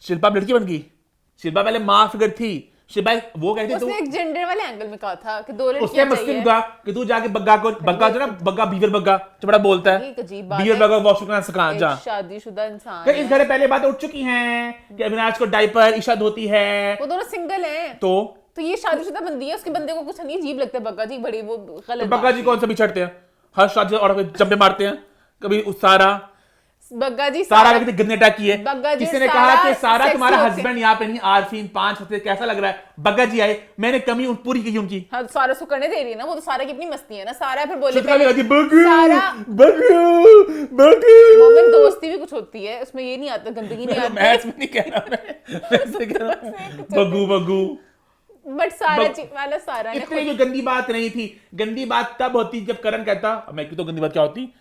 शिल्पा लड़की बन गई। शिल्पा पहले मां फिगर थी। शिल्पा वो कहती है उसने एक जेंडर वाले एंगल में कहा था कि 2 लड़कियां उसने मस्ती कहा कि तू जाके बग्गा जो ना बग्गा बीवर बग्गा जो बड़ा बोलता है, बीवर बग्गा वॉशरूम करना सिखा जा। शादीशुदा इंसान इस घर में पहले बातें उठ चुकी हैं कि अविनाश को डायपर ईशा धोती है, वो दोनों सिंगल हैं। तो ये शादीशुदा बंदी है, उसके बंदे को कुछ नहीं अजीब लगता है। बग्गा जी बड़ी वो गलत। बग्गा जी कौन सा भी चढ़ते हैं, हर शादी और जंपे मारते हैं। कभी सारा कितने गंदे अटैक किए। किसी ने कहा कि सारा तुम्हारा हस्बैंड यहाँ पे नहीं, आरफीन 5 हफ्ते कैसा लग रहा है? बग्गा जी आए, मैंने कमी पूरी की उनकी। हाँ, सारा उसको करने दे रही है ना, वो तो सारा की अपनी मस्ती है ना। सारा फिर बोले मोमेंट दोस्ती भी कुछ होती है उसमें, ये नहीं आता, गंदगी नहीं आती। मैं नहीं कह रहा बग्गू बट सारा वाला सारा ने इतनी कोई गंदी बात नहीं थी। गंदी बात तब होती जब करण कहता, मैं तो गंदी बात क्या होती,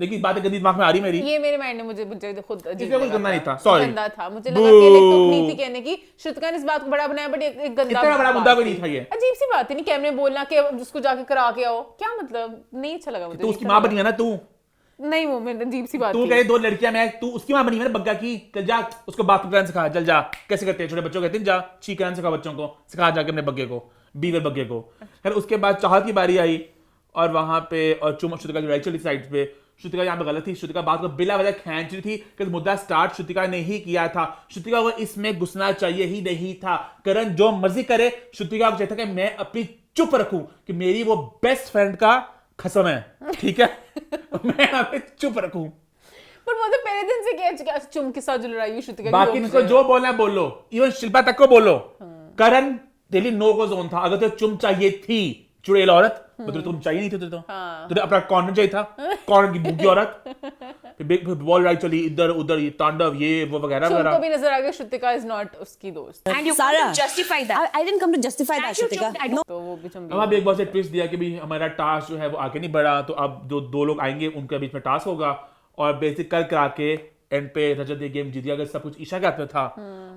लेकिन बातें गंदी दिमाग में आ रही मेरी। ये मेरे माइंड में मुझे खुद अजीब इसमें कुछ लगा गंदा था। नहीं था, sorry। गंदा था, मुझे लगा कि एक तो नीति कहने की श्रुतिका ने इस बात को बड़ा बनाया, बट एक गंदा इतना बड़ा बात मुद्दा भी थी। नहीं था ये। अजीब सी बात है, नहीं कैमरे में बोलना कि उसको जाके करा के आओ, क्या मतलब, नहीं अच्छा लगा मुझे। तो उसकी माँ बनी है ना तू, नहीं वो मेरे अजीब सी बात तू थी। कहे 2 लड़कियां मैं, तू उसकी माँ बनी है ना बग्गा की। चल जा उसको बात करना सिखा, चल जा। कैसे करते हैं छोटे बच्चों, कहते हैं जा छी करना सिखा बच्चों को, सिखा जाके अपने बग्गे को, बीवर बग्गे को। फिर उसके बाद चाहत की बारी आई और वहां पे और चुम श्रुतिका की लड़ाई चली साइड पे। श्रुतिका यहाँ पे गलत थी, श्रुतिका बात को बिला वजह खींच रही थी कि मुद्दा स्टार्ट श्रुतिका ने ही किया था, श्रुतिका को इसमें घुसना चाहिए ही नहीं था। करण जो मर्जी करे, श्रुतिका को चाहिए था कि मैं अपनी चुप रखूं, कि मेरी वो बेस्ट फ्रेंड का कसम है, ठीक है मैं यहाँ पे चुप रखूं। पर वो तो पहले दिन से क्या चुम के साथ जो लड़ाई हुई श्रुतिका की, बाकी वो इनको मुझे- जो बोलना है बोल लो, इवन शिल्पा तक को बोलो। करण दिल्ली नो को जोन था, अगर तो चुम चाहिए थी चुड़ैल औरत, तो तुम चाहिए नहीं थे तो तुझे अपना कॉर्नर चाहिए था, कॉर्नर की भूखी औरत। फिर बॉल राइट चली इधर उधर, ये तांडव ये वो वगैरह चुम को वगैरह। भी नजर आ गया श्रुतिका इज नॉट उसकी दोस्त, And you come to justify that. I didn't come to justify that, Shrutika. No. तो वो भी चुम अब बिग बॉस ने ट्विस्ट दिया कि भाई हमारा टास्क जो है वो आगे नहीं बढ़ा, तो अब जो 2 लोग आएंगे उनके बीच में टास्क होगा, और बेसिक कर करा के एंड पे रजत ये गेम जीत गया, अगर सब कुछ ईशा के हाथ में था।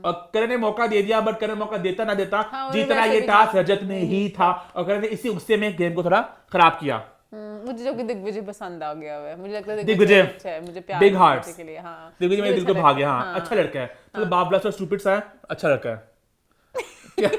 और करण ने मौका दे दिया, बट करण मौका देता ना देता जीतना वैसे ये भी टास्क रजत में ही था, और करण ने इसी गुस्से में गेम को थोड़ा खराब किया। मुझे जो कि दिग्विजय पसंद आ गया है, मुझे लगता है दिग्विजय अच्छा है, मुझे प्यार बिग है हार्ट्स दिग्विजय के लिए। हाँ दिग्विजय मेरे दिल को अच्छा भाग गया। लगता हाँ है। अच्छा लड़का है, मतलब बाबला सा स्टूपिड सा है, अच्छा लड़का है। क्या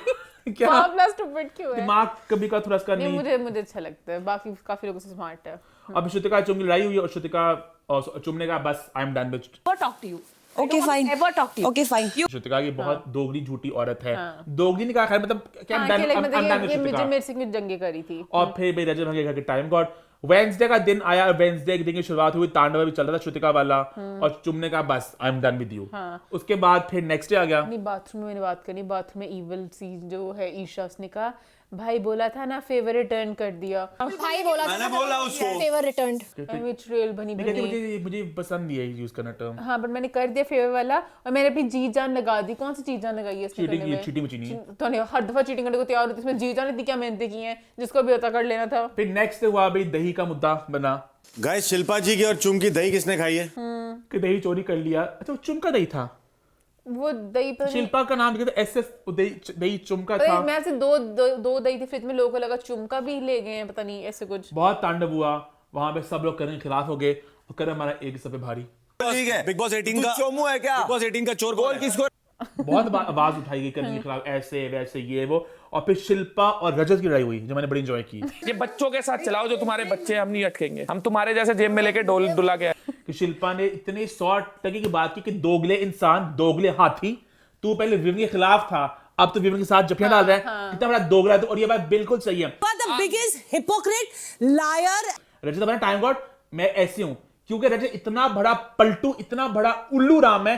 क्या बाबला stupid क्यों है? दिमाग कभी का थोड़ा सा नहीं नहीं। मुझे अच्छा लगता है, बाकी काफी लोगों से स्मार्ट है। अब श्रुतिका चुम की लड़ाई हुई और श्रुतिका और चुम ने कहा बस I am done with. Never talk to you. Okay, fine. Ever talk to you. Okay, fine. Shrutika की बहुत दोगली झूठी औरत है। दोगली ने कहा खैर मतलब क्या हाँ, I'm done- कि like I'm मतलब done with ये श्रुतिका। मेरे से जंगे करी थी। और फिर भाई रजत भंगे घर के टाइम गॉड वेडनेसडे का दिन आया, वेडनेसडे के दिन की शुरुआत हुई, तांडव भी चल रहा था श्रुतिका वाला, और चुम ने कहा बस I am done with you. उसके बाद फिर नेक्स्ट डे आ गया। नहीं बाथरूम में मैंने बात करनी, बाथरूम में इवल सी जो है ईशा, उसने कहा भाई बोला था ना फेवर रिटर्न कर दिया, भाई बोला मैंने बोला उसको फेवर रिटर्न। विट्रियल बनी मैं कहती बनी। मुझे पसंद नहीं है यूज करना टर्म। हाँ बट मैंने कर दिया फेवर वाला, और मैंने अपनी जी जान लगा दी। कौन सी चीज जान लगाई है इसने चीटिंग करने की, में? चीटिंग मचीनी। तो नहीं, हर दफा चीटिंग करने को तैयार होती है, इसमें जी जान इतनी क्या मेहनतें की हैं, जिसको भी होता कर लेना था। फिर नेक्स्ट हुआ भाई दही का मुद्दा बना गाइस शिल्पा जी की और चुम की दही किसने खाई है? कि दही चोरी कर लिया। अच्छा वो चुम का दही था, वो दही पर शिल्पा का नाम लिखा था एसएस, दही चुम का था। मैं से दो दही थी फ्रिज में, लोगों को लगा चुमका भी ले गए हैं, पता नहीं ऐसे कुछ। बहुत तांडव हुआ वहां पे, सब लोग करण के खिलाफ हो गए और करण हमारा एक सब पे भारी। ठीक है बिग बॉस 18 का चोमू है क्या? बिग बॉस 18 का चोर कौन किसको? बहुत आवाज उठाई गई करण के खिलाफ, ऐसे वैसे ये वो, और फिर शिल्पा और रजत की लड़ाई हुई जो मैंने बड़ी एंजॉय की। ये बच्चों के साथ चलाओ, जो तुम्हारे बच्चे, हम नहीं अटकेंगे, हम तुम्हारे जैसे जेब में लेके डोल डुला के कि शिल्पा ने इतनी 100% की बात की कि दोगले इंसान, दोगले हाथी, तू पहले विवन के खिलाफ था, अब तो विवन के साथ जफियां डाल रहा है, कितना बड़ा दोगला है। तो और ये बात बिल्कुल सही है। The biggest hypocrite, liar. रजत अपना टाइम गॉड, मैं ऐसी हूं क्योंकि रजत इतना बड़ा पलटू, इतना बड़ा उल्लू राम है,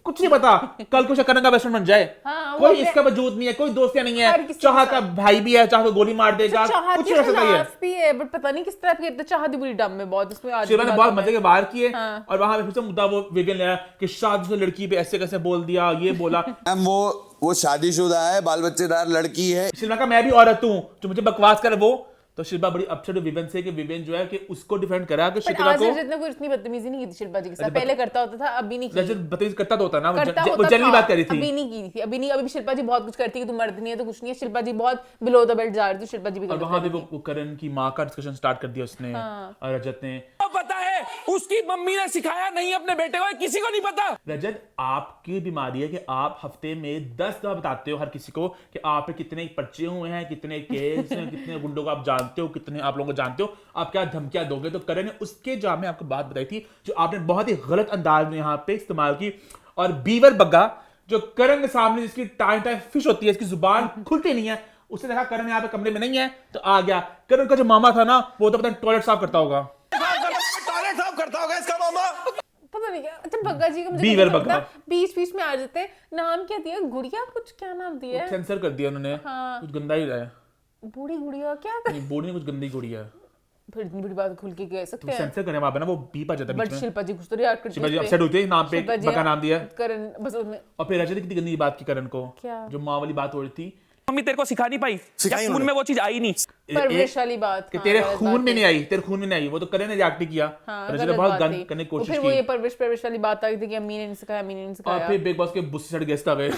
कुछ नहीं पता कल को करण का बेस्ट फ्रेंड बन जाए। हाँ, कोई वो इसका वजूद नहीं है, कोई दोस्तियां नहीं हर है, किसी चाह के का भाई भी है, चाह तो गोली मार देगा, चाहत कुछ के नहीं कर सकता ये। खिलाफ भी है, बट पता नहीं किस तरह की तो चाहत बुरी डम में बहुत, उसमें आज शिल्पा ने भी बहुत बात मजे के बाहर किए। हाँ। और वहां पे फिर से मुद्दा वो विवियन ले आया कि शादीशुदा लड़की पे ऐसे कैसे बोल दिया, ये बोला। मैम वो शादीशुदा है, बाल बच्चेदार लड़की है। शिल्पा का मैं भी औरत हूँ, जो मुझे बकवास करे वो। तो शिल्पा बड़ी अपसेट हुई विवेन से कि विवेन जो है कि उसको डिफेंड करा कि बट शिल्पा आज को। रजत ने कोई इतनी बदतमीजी नहीं की थी शिल्पा जी के साथ, पहले करता होता था, अभी नहीं की। रजत बदतमीजी करता तो होता ना, करता वो होता जनरली था, बात करी थी। अभी नहीं की थी, अभी नहीं। अभी भी शिल्पा जी बहुत कुछ करती है कि तुम मर्द नहीं है तो कुछ नहीं है। शिल्पा जी बहुत बिलो द बेल्ट जा रही थी, शिल्पा जी भी और गलत वहां कर पे रही थी। वो करण की माँ का डिस्कशन स्टार्ट कर दिया उसने और रजत ने। पता है उसकी मम्मी ने सिखाया नहीं अपने बेटे को, किसी को नहीं पता। रजत आपकी बीमारी है कि आप हफ्ते में 10 दफा बताते हो हर किसी को कि आप पे कितने पर्चे हुए हैं, कितने केस हैं, कितने गुंडों को आप जानते हो, कितने आप लोगों को जानते हो, आप क्या धमकियां दोगे। तो करण ने उसके जवाब में आपको बात बताई थी जो आपने बहुत ही गलत अंदाज में यहाँ पे इस्तेमाल की। और बीवर बग्गा जो करण के सामने जिसकी टाइम टाइम फिश होती है, इसकी जुबान खुलती नहीं है, उसने देखा करण यहाँ पे कमरे में नहीं है तो आ गया। करण का जो मामा था ना वो तो पता टॉयलेट साफ करता होगा, टॉयलेट साफ करता होगा इसका मामा। पता नहीं क्या। अच्छा बग्गा जी का मुझे बीवर नहीं बग्गा। पता, बीच बीच में आ जाते हैं। नाम क्या दिया, गुड़िया कुछ, क्या नाम दिया है? सेंसर कर दिया उन्होंने। हाँ। कुछ गंदा ही रहा है, बूढ़ी गुड़िया क्या कर, नहीं बोर्ड ने कुछ गंदी गुड़िया है, फिर इतनी बड़ी बात खुल के कह सकते हैं। सेंसर करने वहां पे ना वो बीप आ जाता है बट बीच में। शिल्पा जी कुछ तो रिएक्ट करती शिल्पा जी है अपसेट होती है नाम पे शिल्पा जी बग्गा नाम दिया है। करण बस उसमें और फिर रजत ने कितनी गंदी बात की करण को, क्या? जो माँ वाली बात हो रही थी मम्मी तेरे को सिखा नहीं पाई, सिखाई खून में वो चीज आई नहीं। परवरिश वाली बात कि हाँ, तेरे गलत खून बात में है। नहीं आई, तेरे खून में नहीं आई, वो तो करण ने रिएक्ट किया, हाँ, रजत ने गलत बहुत बात गन थी। करने की और कोशिश फिर वो ये की, परवरिश वाली बात आ गई थी कि अम्मी ने नहीं सिखाया, अम्मी ने नहीं और सिखाया। फिर बिग बॉस के बुस्से चढ़ गेस्ट आ गए।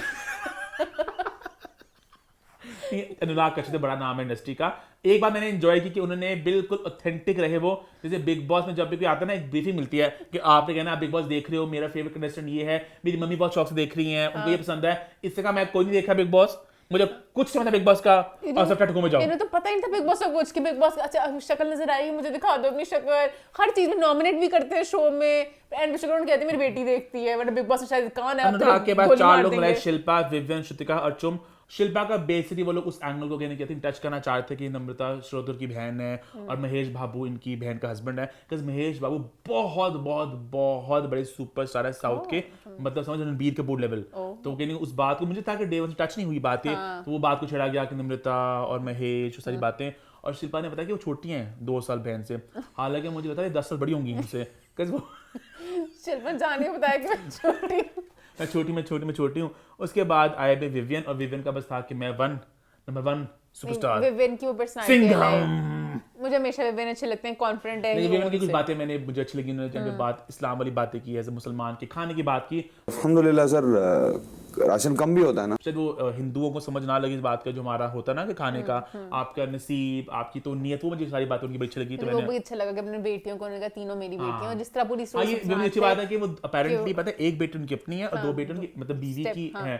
अनुराग कश्यप बड़ा नाम है इंडस्ट्री का। एक बार मैंने एंजॉय की कि उन्होंने बिल्कुल ऑथेंटिक रहे वो, जैसे बिग बॉस में जब भी कोई आता है ना, एक ब्रीफिंग मिलती है कि आपने कहना आप बिग बॉस देख रहे हो, मेरा फेवरेट कंटेस्टेंट ये है, मेरी मम्मी बहुत शौक से देख रही हैं, उनको ये पसंद है, इससे कहा मैं कोई नहीं देखा बिग बॉस, मुझे कुछ नहीं पता बिग बॉस का, और सब टटकों में जाओ। इन्हें तो पता ही नहीं था बिग बॉस का कुछ कि बिग बॉस अच्छा शक्ल नजर आई, मुझे दिखा दो अपनी शक्ल। हर चीज में नॉमिनेट भी करते हैं शो में, एंड में शक्ल कहती है मेरी बेटी देखती है, वरना बिग बॉस में शायद कौन है। अनुराग के बाद गोली 4 मार लोग देंगे। मिले, शिल्पा, विवियन, श्रुतिका और चुम। शिल्पा का बेसिकली वो लोग उस एंगल को कहने की टच करना चाहते थे कि नम्रता श्रोतर की बहन है और महेश बाबू इनकी बहन का हस्बैंड है, बिकॉज महेश बाबू बहुत बहुत बहुत बड़े सुपरस्टार है साउथ के, मतलब समझ रणबीर कपूर लेवल। तो कहने उस बात को मुझे था कि डे वन से टच नहीं हुई बात ये, तो वो बात को छेड़ा गया कि नम्रता और महेश वो सारी बातें, और शिल्पा ने बताया कि वो छोटी हैं 2 साल बहन से, हालांकि मुझे लगता है 10 साल बड़ी होंगी उनसे, बिकॉज वो शिल्पा जाने को बताया कि मैं छोटी हूँ। मैं छोटी हूँ। उसके बाद आए थे विवियन, और विवियन का बस था कि मैं नंबर 1 सुपरस्टार। विवियन की वो पर्सनालिटी है, सिंघम। मुझे हमेशा विवियन अच्छे लगते हैं, कॉन्फिडेंट है। नहीं, ये विवियन की कुछ उनसे। बातें मुझे अच्छी लगी, उन्होंने जब बात इस्लाम वाली बातें की, ऐसे मुसलमान के खाने की बात की, अल्हम्दुलिल्लाह सर राशन कम भी होता है ना। शायद वो हिंदुओं को समझ ना लगी इस बात का जो हमारा होता है ना कि खाने का, आपका नसीब, आपकी तो नीयत, वो मुझे सारी बातें उनकी बड़ी अच्छी लगी। तो वो मैंने भी अच्छा लगा कि अपने बेटियों को, उन्होंने कहा तीनों मेरी बेटियां, और जिस तरह पूरी हाँ, ये स्टोरी भी अच्छी बात है कि वो अपेरेंटली पता है 1 बेटी उनकी अपनी है और 2 बेटी उनकी मतलब बीवी की है,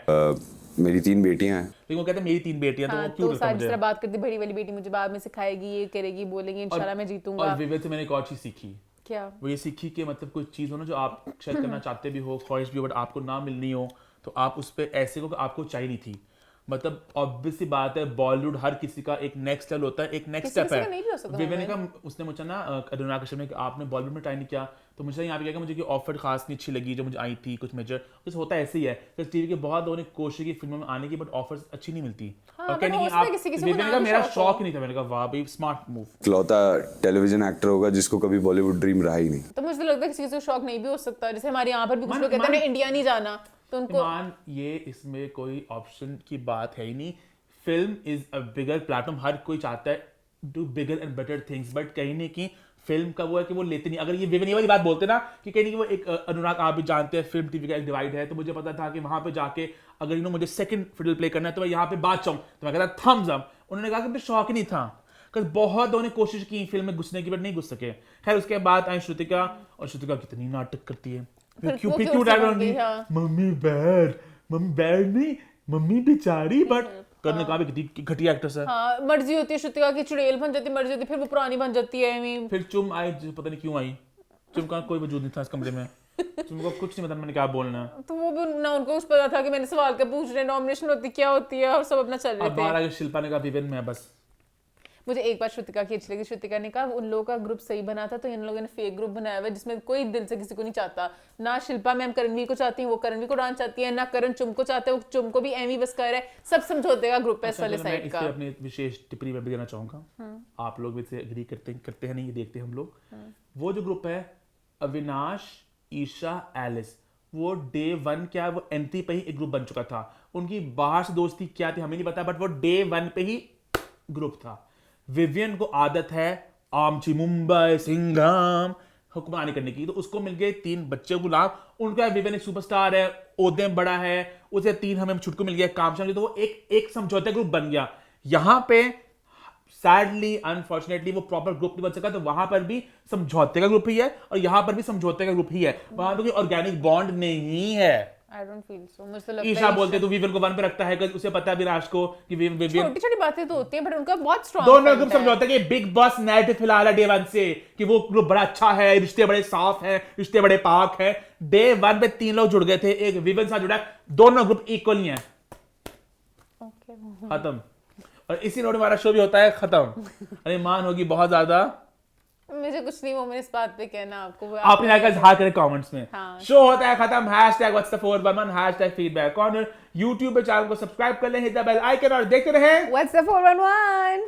मेरी 3 बेटियां हैं। लेकिन वो कहते हैं मेरी 3 बेटियां, तो वो क्यों तो लगता सारी जिस मुझे। तरह बात करती, बड़ी वाली बेटी मुझे बाद में सिखाएगी, ये करेगी, बोलेगी इंशाल्लाह मैं जीतूंगा। और विवियन से मैंने एक और चीज सीखी, क्या? वो ये सीखी कि मतलब कोई चीज़ हो ना जो आप शायद करना चाहते भी हो, ख्वाहिश भी हो, बट आपको ना मिलनी हो, तो आप उस पर ऐसे को आपको चाहिए नहीं थी। मतलब ऑब्वियस सी बात है, बॉलीवुड हर किसी का एक नेक्स्ट लेवल होता है, एक नेक्स्ट स्टेप है। विवियन का उसने मुझे ना अनुराग कश्यप ने कि आपने बॉलीवुड में ट्राई नहीं किया, तो मुझे यहाँ पे क्या मुझे ऑफर खास नहीं अच्छी लगी जो मुझे आई थी कुछ मेजर, कुछ होता है ऐसे ही है, तो टीवी के बहुत लोगों ने कोशिश की फिल्मों में आने की, बट ऑफर्स अच्छी नहीं मिलती। और कहने की आप विवियन का मेरा शौक ही नहीं था, मैंने कहा वाह भाई स्मार्ट मूव। इकलौता टेलीविजन एक्टर होगा जिसको कभी बॉलीवुड ड्रीम रहा ही नहीं। तो मुझे लगता है किसी को शौक नहीं भी हो सकता, जैसे हमारे यहाँ पर भी कुछ लोग कहते हैं इंडिया नहीं जाना, तो उनको ये इसमें कोई ऑप्शन की बात है ही नहीं। Film is a bigger platform, हर कोई चाहता है do bigger and better things, but कहीं नहीं कि फिल्म का वो है कि वो लेते नहीं। अगर ये विवियन वाली बात बोलते ना कि कहीं नहीं कि वो एक अनुराग आप भी जानते हैं फिल्म टीवी का एक डिवाइड है, तो मुझे पता था कि वहां पे जाके अगर मुझे सेकंड फिडल प्ले करना है तो मैं यहाँ पे बात चाहूँ, तो मैं कहता थम्स अप। उन्होंने कहा कि मुझे शौक ही नहीं था, क्योंकि बहुत लोगों ने कोशिश की फिल्म में घुसने की, बट नहीं घुस सके। खैर उसके बाद आई श्रुतिका, और श्रुतिका कितनी नाटक करती है, मम्मी बैड नहीं, मम्मी बेचारी, बट करने का भी कितनी घटिया एक्ट्रेस है। हाँ, मर्जी होती है श्रुतिका की, चुड़ैल बन जाती है, मर्जी होती है, फिर वो पुरानी बन जाती है। फिर चुम आई, पता नहीं क्यों आई, चुम का कोई वजूद नहीं था इस कमरे में, चुम को कुछ नहीं पता मैंने क्या बोलना है। तो वो भी ना उनको कुछ पता था कि मैंने सवाल क्या पूछ रहे, नॉमिनेशन होती क्या होती है, और सब अपना चल रहे थे। बाहर आके शिल्पा ने कहा विवियन में बस। मुझे एक बार श्रुतिका की अच्छी लगी, श्रुतिका ने कहा उन लोगों का ग्रुप सही बना था, तो इन लोगों ने फेक ग्रुप बनाया हुआ है जिसमें कोई दिल से किसी को नहीं चाहता। ना शिल्पा मैम करणवीर को चाहती है, वो करणवीर को डांस चाहती है, ना करण चुम को चाहते हैं, वो चुम को भी एमी बस कर रहा है, सब समझौते का ग्रुप है इस वाले साइड का। अपने विशेष टिप्पणी में भी देना चाहूंगा, आप लोग भी एग्री करते हैं नहीं, ये देखते हैं हम लोग। वो जो ग्रुप है अविनाश, ईशा, एलिस, वो डे 1 क्या वो एंट्री पे ही एक ग्रुप बन चुका था। उनकी बाहर से दोस्ती क्या थी हमें नहीं पता, बट वो डे 1 पे ही ग्रुप था। विवियन को आदत है आमची मुंबई सिंघम हुक्मरानी करने की, तो उसको मिल गए 3 बच्चे गुलाम, उनका विवियन एक सुपरस्टार है, ओहदे में बड़ा है, उसे 3 हमें छुटको मिल गया काम शाम, तो वो एक समझौते ग्रुप बन गया। यहां पे सैडली अनफॉर्चुनेटली वो प्रॉपर ग्रुप नहीं बन सका, तो वहां पर भी समझौते का ग्रुप ही है और यहां पर भी समझौते का ग्रुप ही है, वहां पर कोई ऑर्गेनिक बॉन्ड नहीं है। I don't feel so. मुझे तो लगता ईशा है बोलते तो विवियन को 1 पे रखता है क्योंकि उसे पता है विराज को कि विवियन छोटी-छोटी बातें तो होती हैं, बट उनका बहुत स्ट्रांग दोनों ग्रुप समझौता है कि बिग बॉस नैरेटिव फिलहाल है डे 1 से कि वो ग्रुप बड़ा अच्छा है, रिश्ते बड़े साफ हैं, रिश्ते बड़े पाक हैं। डे 1 पे 3 लोग जुड़ गए थे, एक विवियन साथ जुड़ा, दोनों ग्रुप इक्वली हैं। खत्म। और इसी नोट हमारा शो भी होता है खत्म। अरे मान होगी बहुत ज्यादा, मुझे कुछ नहीं, वो मैंने इस बात पे कहना आपको, आपने लाइक इजहार करें कमेंट्स में। हाँ। शो होता है खत्म, #what's the 411 #feedback corner। YouTube पे चैनल को सब्सक्राइब कर लें, हिट द बेल आइकन और देखते रहें What's the 411।